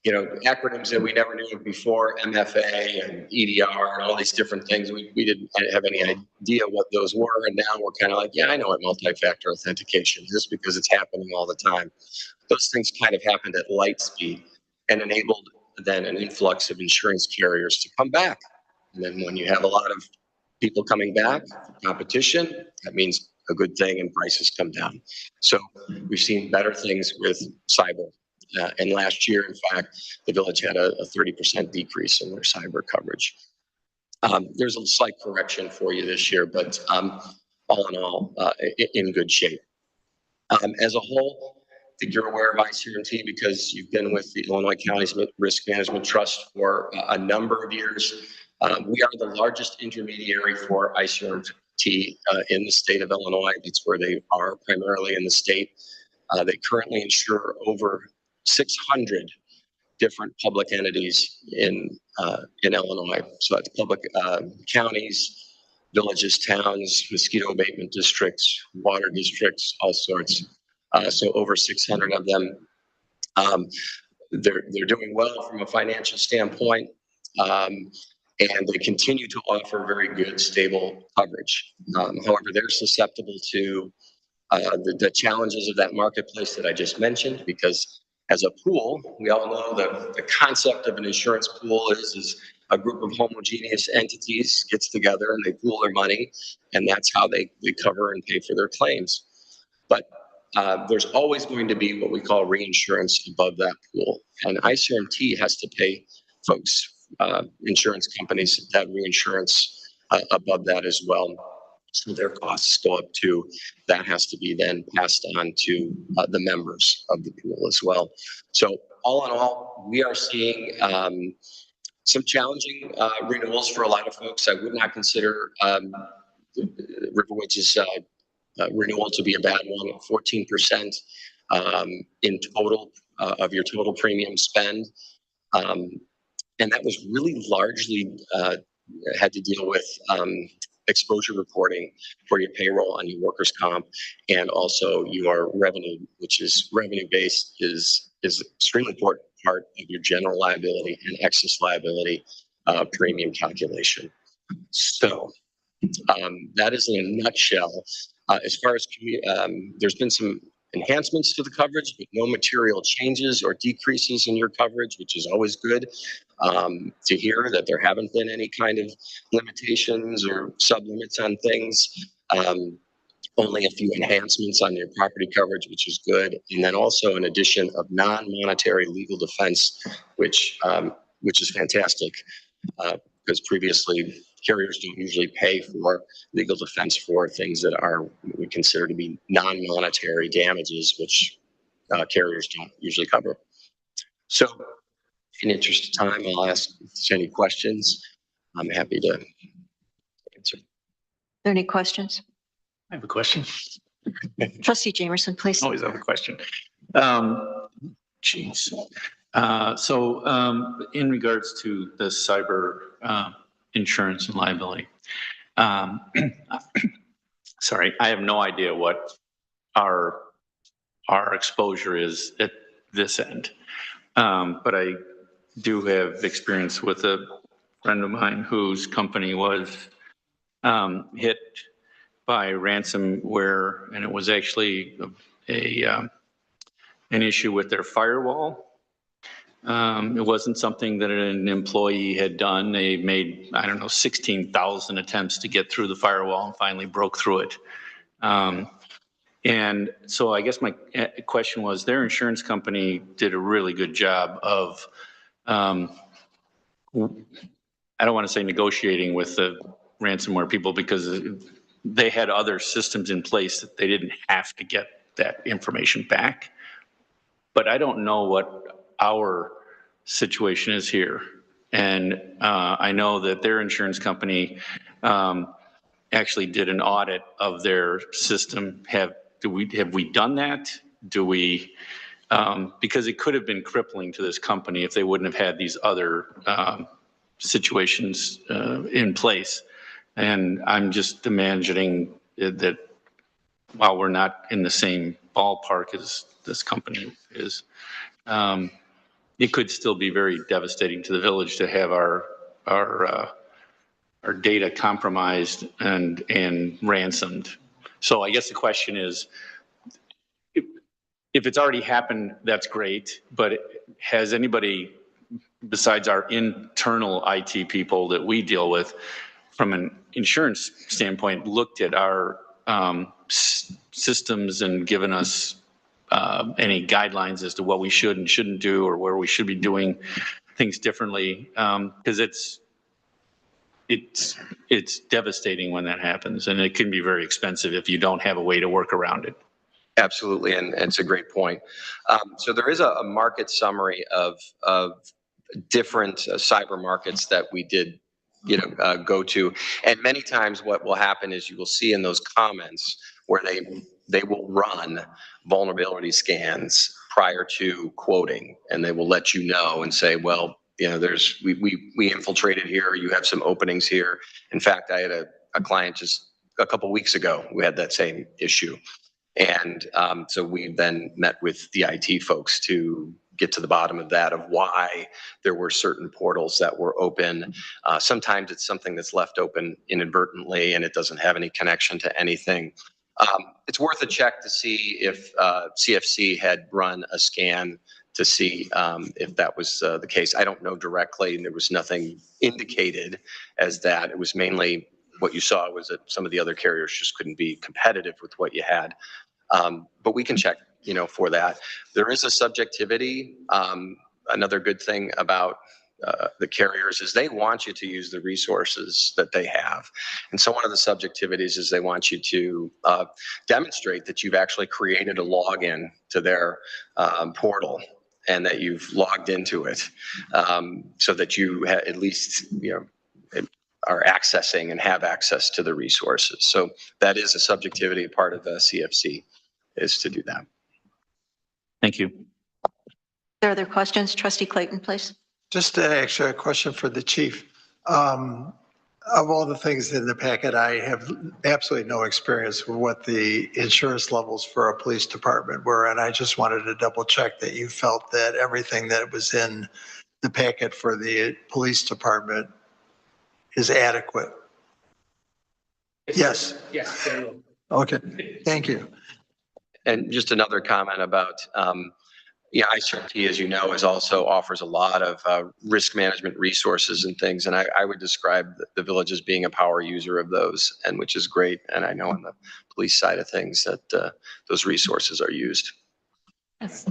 acronyms that we never knew of before, MFA and EDR and all these different things. We didn't have any idea what those were. And now we're kind of like, yeah, I know what multi-factor authentication is because it's happening all the time. Those things kind of happened at light speed and enabled then an influx of insurance carriers to come back. And then when you have a lot of people coming back, competition, that means a good thing and prices come down. So we've seen better things with cyber. And last year, in fact, the village had a 30% decrease in their cyber coverage. There's a slight correction for you this year, but all in all, in good shape. As a whole, I think you're aware of ICRMT because you've been with the Illinois County's Risk Management Trust for a number of years. We are the largest intermediary for ICRMT in the state of Illinois. It's where they are primarily in the state. They currently insure over 600 different public entities in Illinois. So that's public counties, villages, towns, mosquito abatement districts, water districts, all sorts. So over 600 of them. They're doing well from a financial standpoint, and they continue to offer very good, stable coverage. However, they're susceptible to the challenges of that marketplace that I just mentioned, because as a pool, we all know the concept of an insurance pool is a group of homogeneous entities gets together and they pool their money, and that's how they cover and pay for their claims. But there's always going to be what we call reinsurance above that pool. And ICRMT has to pay folks, insurance companies, that reinsurance above that as well. So their costs go up too. That has to be then passed on to the members of the pool as well. So all in all, we are seeing some challenging renewals for a lot of folks. I would not consider Riverwoods' renewal to be a bad one. 14% in total of your total premium spend. And that was really largely had to deal with exposure reporting for your payroll on your workers' comp, and also your revenue, which is revenue-based, is extremely important part of your general liability and excess liability premium calculation. So that is in a nutshell. As far as there's been some enhancements to the coverage, but no material changes or decreases in your coverage, which is always good to hear that there haven't been any kind of limitations or sublimits on things. Only a few enhancements on your property coverage, which is good. And then also an addition of non-monetary legal defense, which is fantastic because previously carriers don't usually pay for legal defense for things that are we consider to be non-monetary damages, which carriers don't usually cover. So in the interest of time, I'll ask if there's any questions. I'm happy to answer. Are there any questions? I have a question. Trustee Jamerson, please. Always have a question. Geez. So in regards to the cyber insurance and liability, sorry, I have no idea what our exposure is at this end. But I do have experience with a friend of mine whose company was hit by ransomware, and it was actually an issue with their firewall. It wasn't something that an employee had done. They made, I don't know, 16,000 attempts to get through the firewall and finally broke through it. And so I guess my question was, their insurance company did a really good job of, I don't want to say negotiating with the ransomware people because they had other systems in place that they didn't have to get that information back. But I don't know what our situation is here. And I know that their insurance company actually did an audit of their system. Have we done that? Do we, because it could have been crippling to this company if they wouldn't have had these other situations in place. And I'm just imagining that while we're not in the same ballpark as this company is, it could still be very devastating to the village to have our data compromised and ransomed. So I guess the question is, if it's already happened, that's great. But has anybody besides our internal IT people that we deal with, from an insurance standpoint, looked at our systems and given us any guidelines as to what we should and shouldn't do, or where we should be doing things differently? Because it's devastating when that happens, and it can be very expensive if you don't have a way to work around it. Absolutely, and it's a great point. So there is a market summary of different cyber markets that we did, go to, and many times what will happen is you will see in those comments where they will run vulnerability scans prior to quoting, and they will let you know and say, well, we infiltrated here, you have some openings here. In fact, I had a client just a couple weeks ago who had that same issue. And so we then met with the IT folks to get to the bottom of that, of why there were certain portals that were open. Sometimes it's something that's left open inadvertently and it doesn't have any connection to anything. It's worth a check to see if CFC had run a scan to see if that was the case. I don't know directly, and there was nothing indicated as that. It was mainly what you saw was that some of the other carriers just couldn't be competitive with what you had. But we can check, for that. There is a subjectivity. Another good thing about the carriers is they want you to use the resources that they have. And so one of the subjectivities is they want you to demonstrate that you've actually created a login to their portal and that you've logged into it, so that you at least, are accessing and have access to the resources. So that is a subjectivity part of the CFC, is to do that. Thank you. Are there other questions? Trustee Clayton, please. Just actually a question for the chief. Of all the things in the packet, I have absolutely no experience with what the insurance levels for a police department were, and I just wanted to double check that you felt that everything that was in the packet for the police department is adequate. Yes. Yes. Okay. Thank you. And just another comment about, ICRT, as you know, also offers a lot of risk management resources and things. And I would describe the village as being a power user of those, and which is great. And I know on the police side of things that those resources are used. Yes.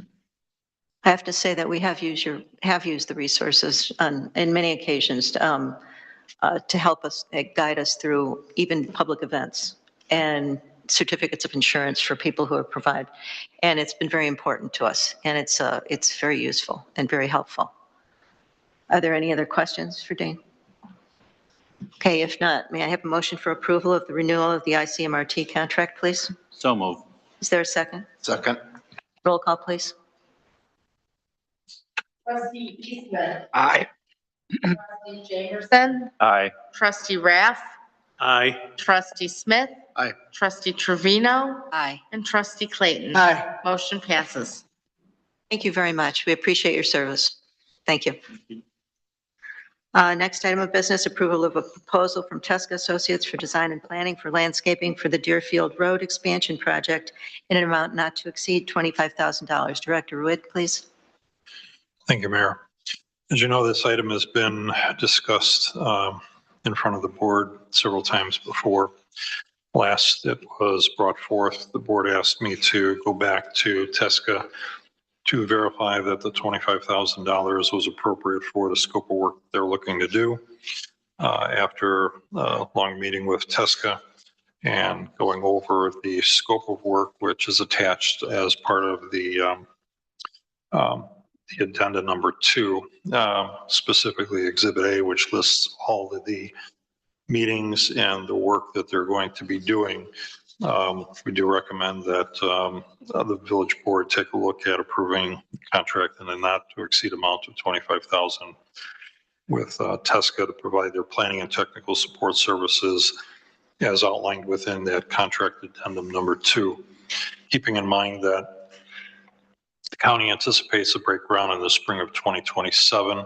I have to say that we have used the resources in many occasions to help us, guide us through even public events and certificates of insurance for people who are provided. And it's been very important to us, and it's very useful and very helpful. Are there any other questions for Dane? Okay, if not, may I have a motion for approval of the renewal of the ICMRT contract, please? So moved. Is there a second? Second. Roll call, please. Trustee Eastman. Aye. Trustee Jamerson. Aye. Trustee Rath. Aye. Trustee Smith. Aye. Trustee Trevino. Aye. And Trustee Clayton. Aye. Motion passes. Thank you very much. We appreciate your service. Thank you. Next item of business, approval of a proposal from Teska Associates for design and planning for landscaping for the Deerfield Road expansion project in an amount not to exceed $25,000. Director Wood, please. Thank you, Mayor. As you know, this item has been discussed in front of the board several times before. Last it was brought forth, the board asked me to go back to Teska to verify that the $25,000 was appropriate for the scope of work they're looking to do. After a long meeting with TESCA and going over the scope of work, which is attached as part of the addenda number 2, specifically Exhibit A, which lists all of the meetings and the work that they're going to be doing. We do recommend that the village board take a look at approving contract in a not to exceed amount of $25,000 with TESCA to provide their planning and technical support services as outlined within that contract addendum number 2. Keeping in mind that the county anticipates to break ground in the spring of 2027.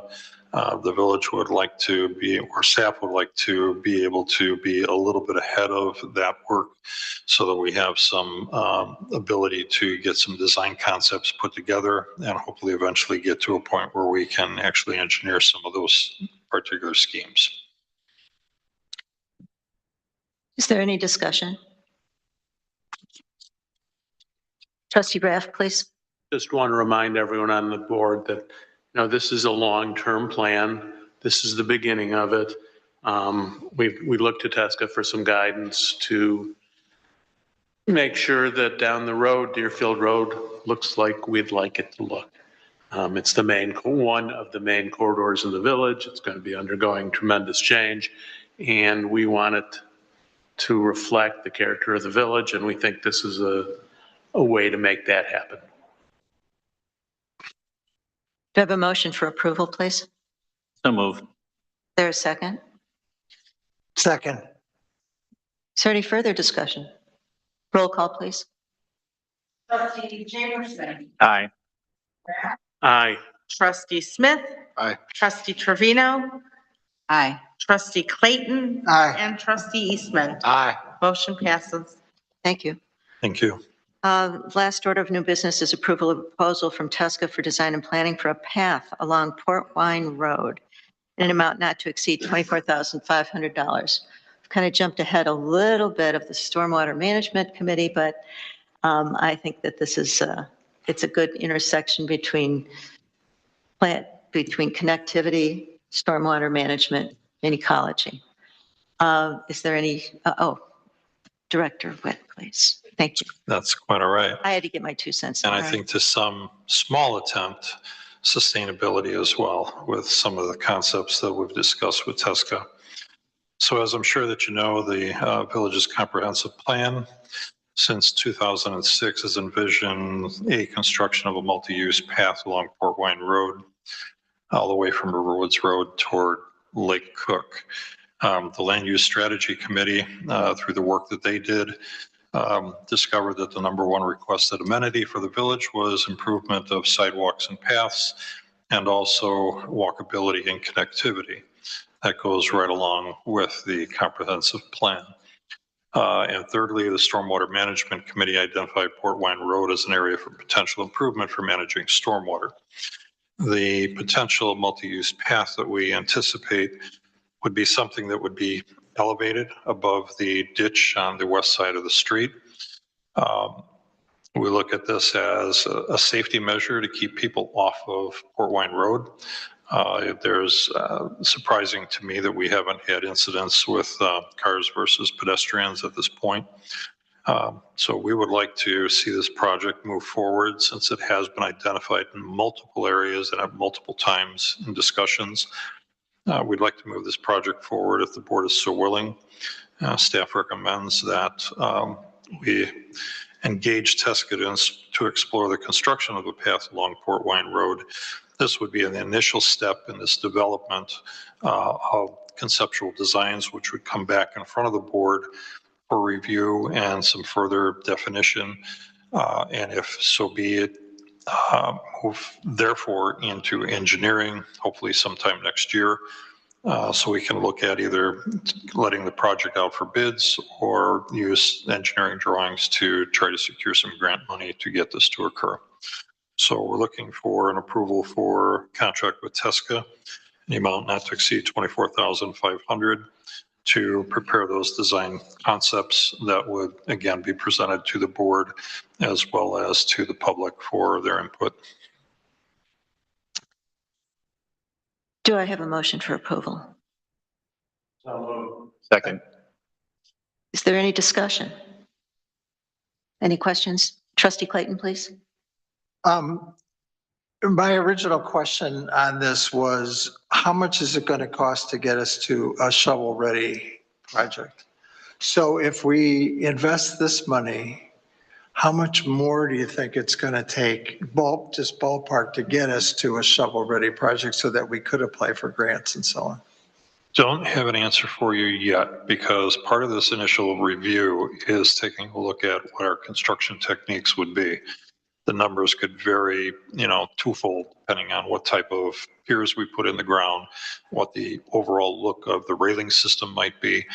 The village would like to be, or staff would like to be able to be a little bit ahead of that work so that we have some ability to get some design concepts put together and hopefully eventually get to a point where we can actually engineer some of those particular schemes. Is there any discussion? Trustee Graff, please. Just want to remind everyone on the board that, this is a long-term plan. This is the beginning of it. We looked to TESCA for some guidance to make sure that down the road, Deerfield Road looks like we'd like it to look. It's one of the main corridors in the village. It's going to be undergoing tremendous change, and we want it to reflect the character of the village, and we think this is a way to make that happen. Do I have a motion for approval, please? So moved. There a second? Second. Is there any further discussion? Roll call, please. Trustee Jamerson. Aye. Aye. Trustee Smith. Aye. Trustee Trevino. Aye. Trustee Clayton. Aye. And Trustee Eastman. Aye. Motion passes. Thank you. Thank you. Last order of new business is approval of a proposal from TESCA for design and planning for a path along Port Wine Road in an amount not to exceed $24,500. I've kind of jumped ahead a little bit of the Stormwater Management Committee, but I think that this is it's a good intersection between connectivity, stormwater management, and ecology. Is there any? Director Witt, please. Thank you. That's quite all right. I had to get my 2 cents. And I think to some small attempt, sustainability as well with some of the concepts that we've discussed with TESCA. So as I'm sure that you know, the village's comprehensive plan since 2006 has envisioned a construction of a multi-use path along Port Wine Road, all the way from Riverwoods Road toward Lake Cook. The Land Use Strategy Committee, through the work that they did, discovered that the number one requested amenity for the village was improvement of sidewalks and paths, and also walkability and connectivity. That goes right along with the comprehensive plan. And thirdly, the Stormwater Management Committee identified Port Wine Road as an area for potential improvement for managing stormwater. The potential multi-use path that we anticipate would be something that would be elevated above the ditch on the west side of the street. We look at this as a safety measure to keep people off of Port Wine Road. There's surprising to me that we haven't had incidents with cars versus pedestrians at this point. So we would like to see this project move forward since it has been identified in multiple areas and at multiple times in discussions. We'd like to move this project forward if the board is so willing. Staff recommends that we engage TESCA to explore the construction of a path along Port Wine Road. This would be an initial step in this development of conceptual designs, which would come back in front of the board for review and some further definition. And if so be it, move therefore into engineering, hopefully sometime next year. So we can look at either letting the project out for bids or use engineering drawings to try to secure some grant money to get this to occur. So we're looking for an approval for contract with TESCA in the amount not to exceed $24,500 to prepare those design concepts that would again be presented to the board as well as to the public for their input. Do I have a motion for approval? Second. Is there any discussion? Any questions? Trustee Clayton, please. My original question on this was, how much is it going to cost to get us to a shovel-ready project? So if we invest this money, how much more do you think it's going to take, just ballpark, to get us to a shovel-ready project so that we could apply for grants and so on? Don't have an answer for you yet, because part of this initial review is taking a look at what our construction techniques would be. The numbers could vary, twofold, depending on what type of piers we put in the ground, what the overall look of the railing system might be,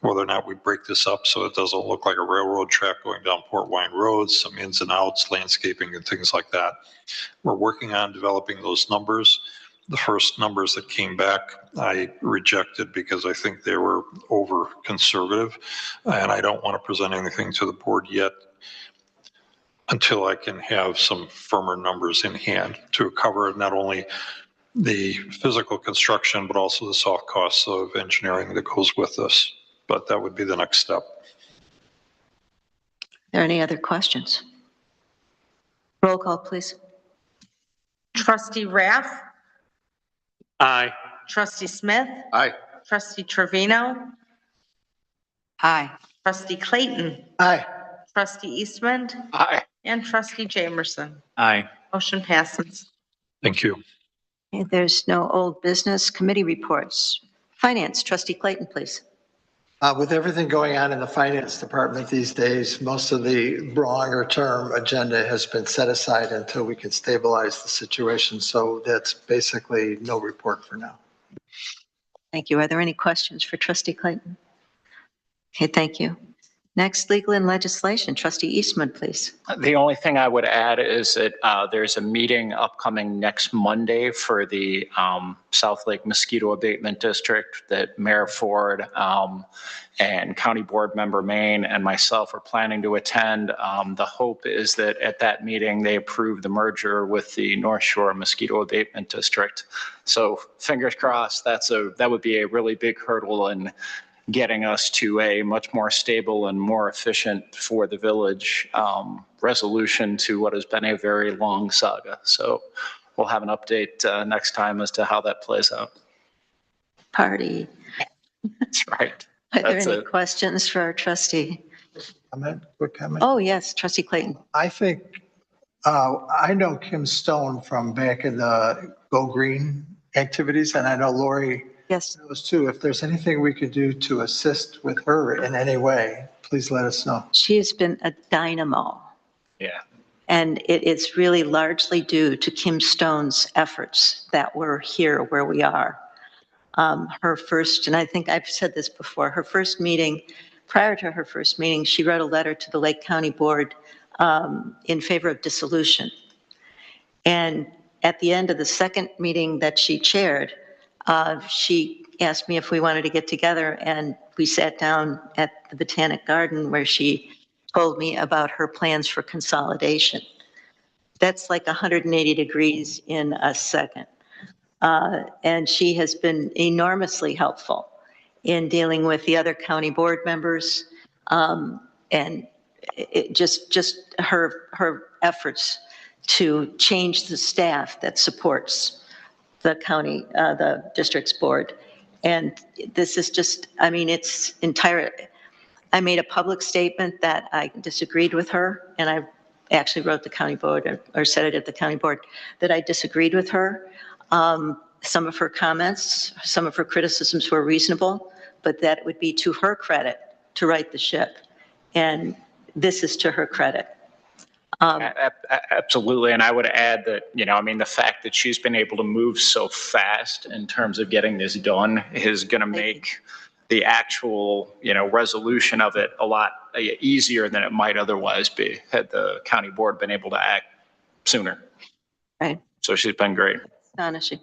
whether or not we break this up so it doesn't look like a railroad track going down Port Wine Road, some ins and outs, landscaping and things like that. We're working on developing those numbers. The first numbers that came back, I rejected because I think they were over conservative, and I don't want to present anything to the board yet until I can have some firmer numbers in hand to cover not only the physical construction, but also the soft costs of engineering that goes with this. But that would be the next step. Are there any other questions? Roll call, please. Trustee Raff, Aye. Trustee Smith, Aye. Trustee Trevino, Aye. Trustee Clayton, Aye. Trustee Eastman, Aye. and Trustee Jamerson. Aye. Motion passes. Thank you. Okay, there's no old business. Committee reports. Finance, Trustee Clayton, please. With everything going on in the finance department these days, most of the longer term agenda has been set aside until we can stabilize the situation. So that's basically no report for now. Thank you. Are there any questions for Trustee Clayton? Okay, thank you. Next, legal and legislation. Trustee Eastman, please. The only thing I would add is that there's a meeting upcoming next Monday for the South Lake Mosquito Abatement District that Mayor Ford and County Board Member Maine and myself are planning to attend. The hope is that at that meeting, they approve the merger with the North Shore Mosquito Abatement District. So fingers crossed, that would be a really big hurdle in getting us to a much more stable and more efficient for the village resolution to what has been a very long saga. So we'll have an update next time as to how that plays out. Party. That's right. Are there That's any it. questions for our trustee? Quick comment. Oh, yes, Trustee Clayton. I think, I know Kim Stone from back in the Go Green activities, and I know Lori Yes. knows too. If there's anything we could do to assist with her in any way, please let us know. She has been a dynamo. Yeah. And it is really largely due to Kim Stone's efforts that we're here where we are. Her first, and I think I've said this before, her first meeting, prior to her first meeting, she wrote a letter to the Lake County Board in favor of dissolution. And at the end of the second meeting that she chaired, she asked me if we wanted to get together, and we sat down at the Botanic Garden where she told me about her plans for consolidation. That's like 180 degrees in a second. And she has been enormously helpful in dealing with the other county board members, and just her efforts to change the staff that supports the county, the district's board. And this is just, I mean, it's entire. I made a public statement that I disagreed with her, and I actually wrote the county board or said it at the county board that I disagreed with her. Some of her comments, some of her criticisms were reasonable, but that it would be to her credit to right the ship. And this is to her credit. Absolutely. And I would add that, I mean, the fact that she's been able to move so fast in terms of getting this done is going to make the actual, resolution of it a lot easier than it might otherwise be had the county board been able to act sooner. Right. So she's been great. Astonishing.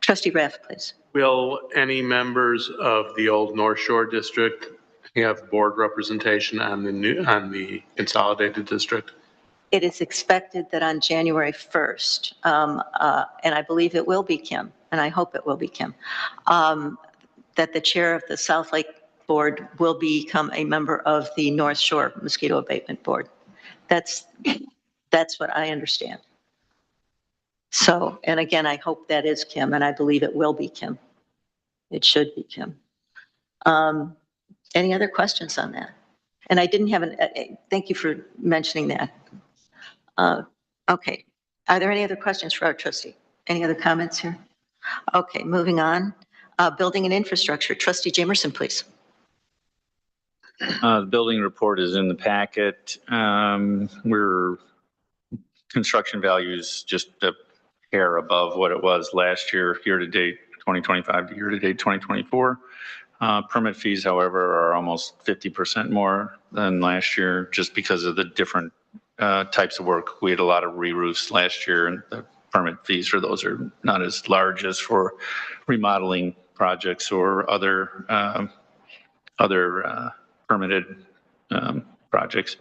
Trustee Raff, please. Will any members of the old North Shore district have board representation on the consolidated district? It is expected that on January 1st, and I believe it will be Kim, and I hope it will be Kim, that the chair of the South Lake Board will become a member of the North Shore Mosquito Abatement Board. That's what I understand. So, and again, I hope that is Kim, and I believe it will be Kim. It should be Kim. Any other questions on that? And I didn't have thank you for mentioning that. Okay. Are there any other questions for our trustee? Any other comments here? Okay, moving on. Building and infrastructure, trustee Jamerson, please. The building report is in the packet. Construction values just a hair above what it was last year, year-to-date 2025 to year-to-date 2024. Permit fees, however, are almost 50% more than last year just because of the different types of work. We had a lot of re-roofs last year, and the permit fees for those are not as large as for remodeling projects or other permitted projects.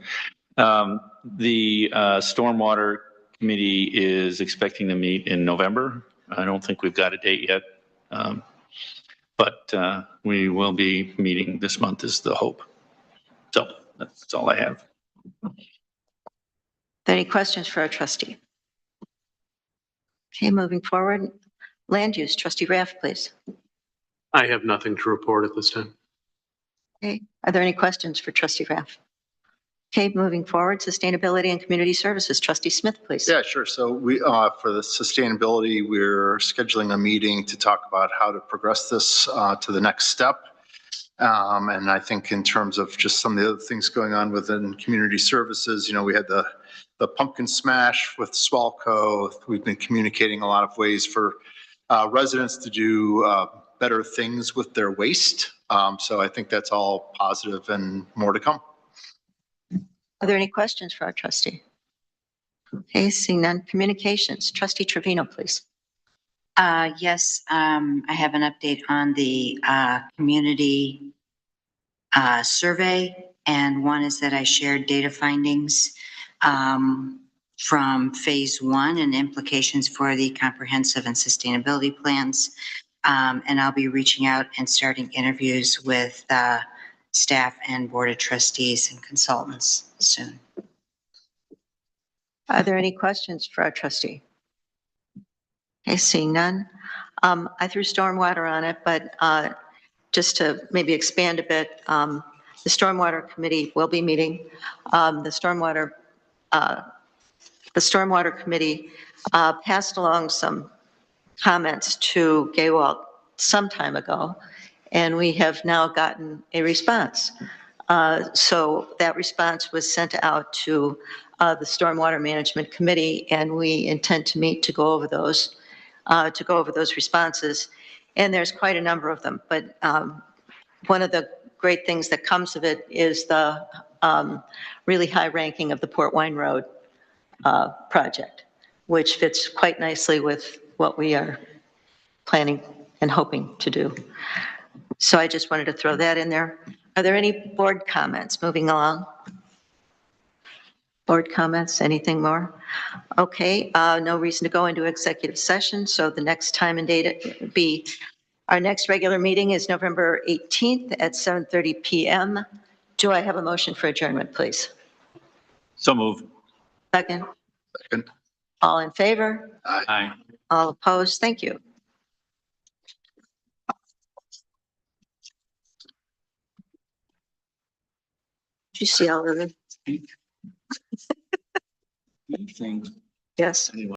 The Stormwater Committee is expecting to meet in November. I don't think we've got a date yet, but we will be meeting this month is the hope. So that's all I have. Any questions for our trustee? Okay, moving forward. Land use, trustee Raff, please. I have nothing to report at this time. Okay, are there any questions for trustee Raff? Okay, moving forward, sustainability and community services, trustee Smith, please. Yeah, sure. So we, for the sustainability, we're scheduling a meeting to talk about how to progress this to the next step. And I think in terms of just some of the other things going on within community services, you know, we had the pumpkin smash with Swalco. We've been communicating a lot of ways for residents to do better things with their waste. So I think that's all positive and more to come. Are there any questions for our trustee? Okay, seeing none. Communications, trustee Trevino, please. Yes, I have an update on the community survey, and one is that I shared data findings from phase 1 and implications for the comprehensive and sustainability plans. And I'll be reaching out and starting interviews with staff and board of trustees and consultants soon. Are there any questions for our trustee? Okay, seeing none. I threw stormwater on it, but just to maybe expand a bit, the Stormwater Committee will be meeting. The Stormwater Committee passed along some comments to GAWAL some time ago, and we have now gotten a response. So that response was sent out to the Stormwater Management Committee, and we intend to meet to go over those responses. And there's quite a number of them, but one of the great things that comes of it is the really high ranking of the Port Wine Road project, which fits quite nicely with what we are planning and hoping to do. So I just wanted to throw that in there. Are there any board comments moving along? Board comments, anything more? Okay, no reason to go into executive session. So the next time and date would be, our next regular meeting is November 18th at 7:30 p.m. Do I have a motion for adjournment, please? So moved. Second? Second. All in favor? Aye. All opposed? Thank you. Did you see all of it? Yes.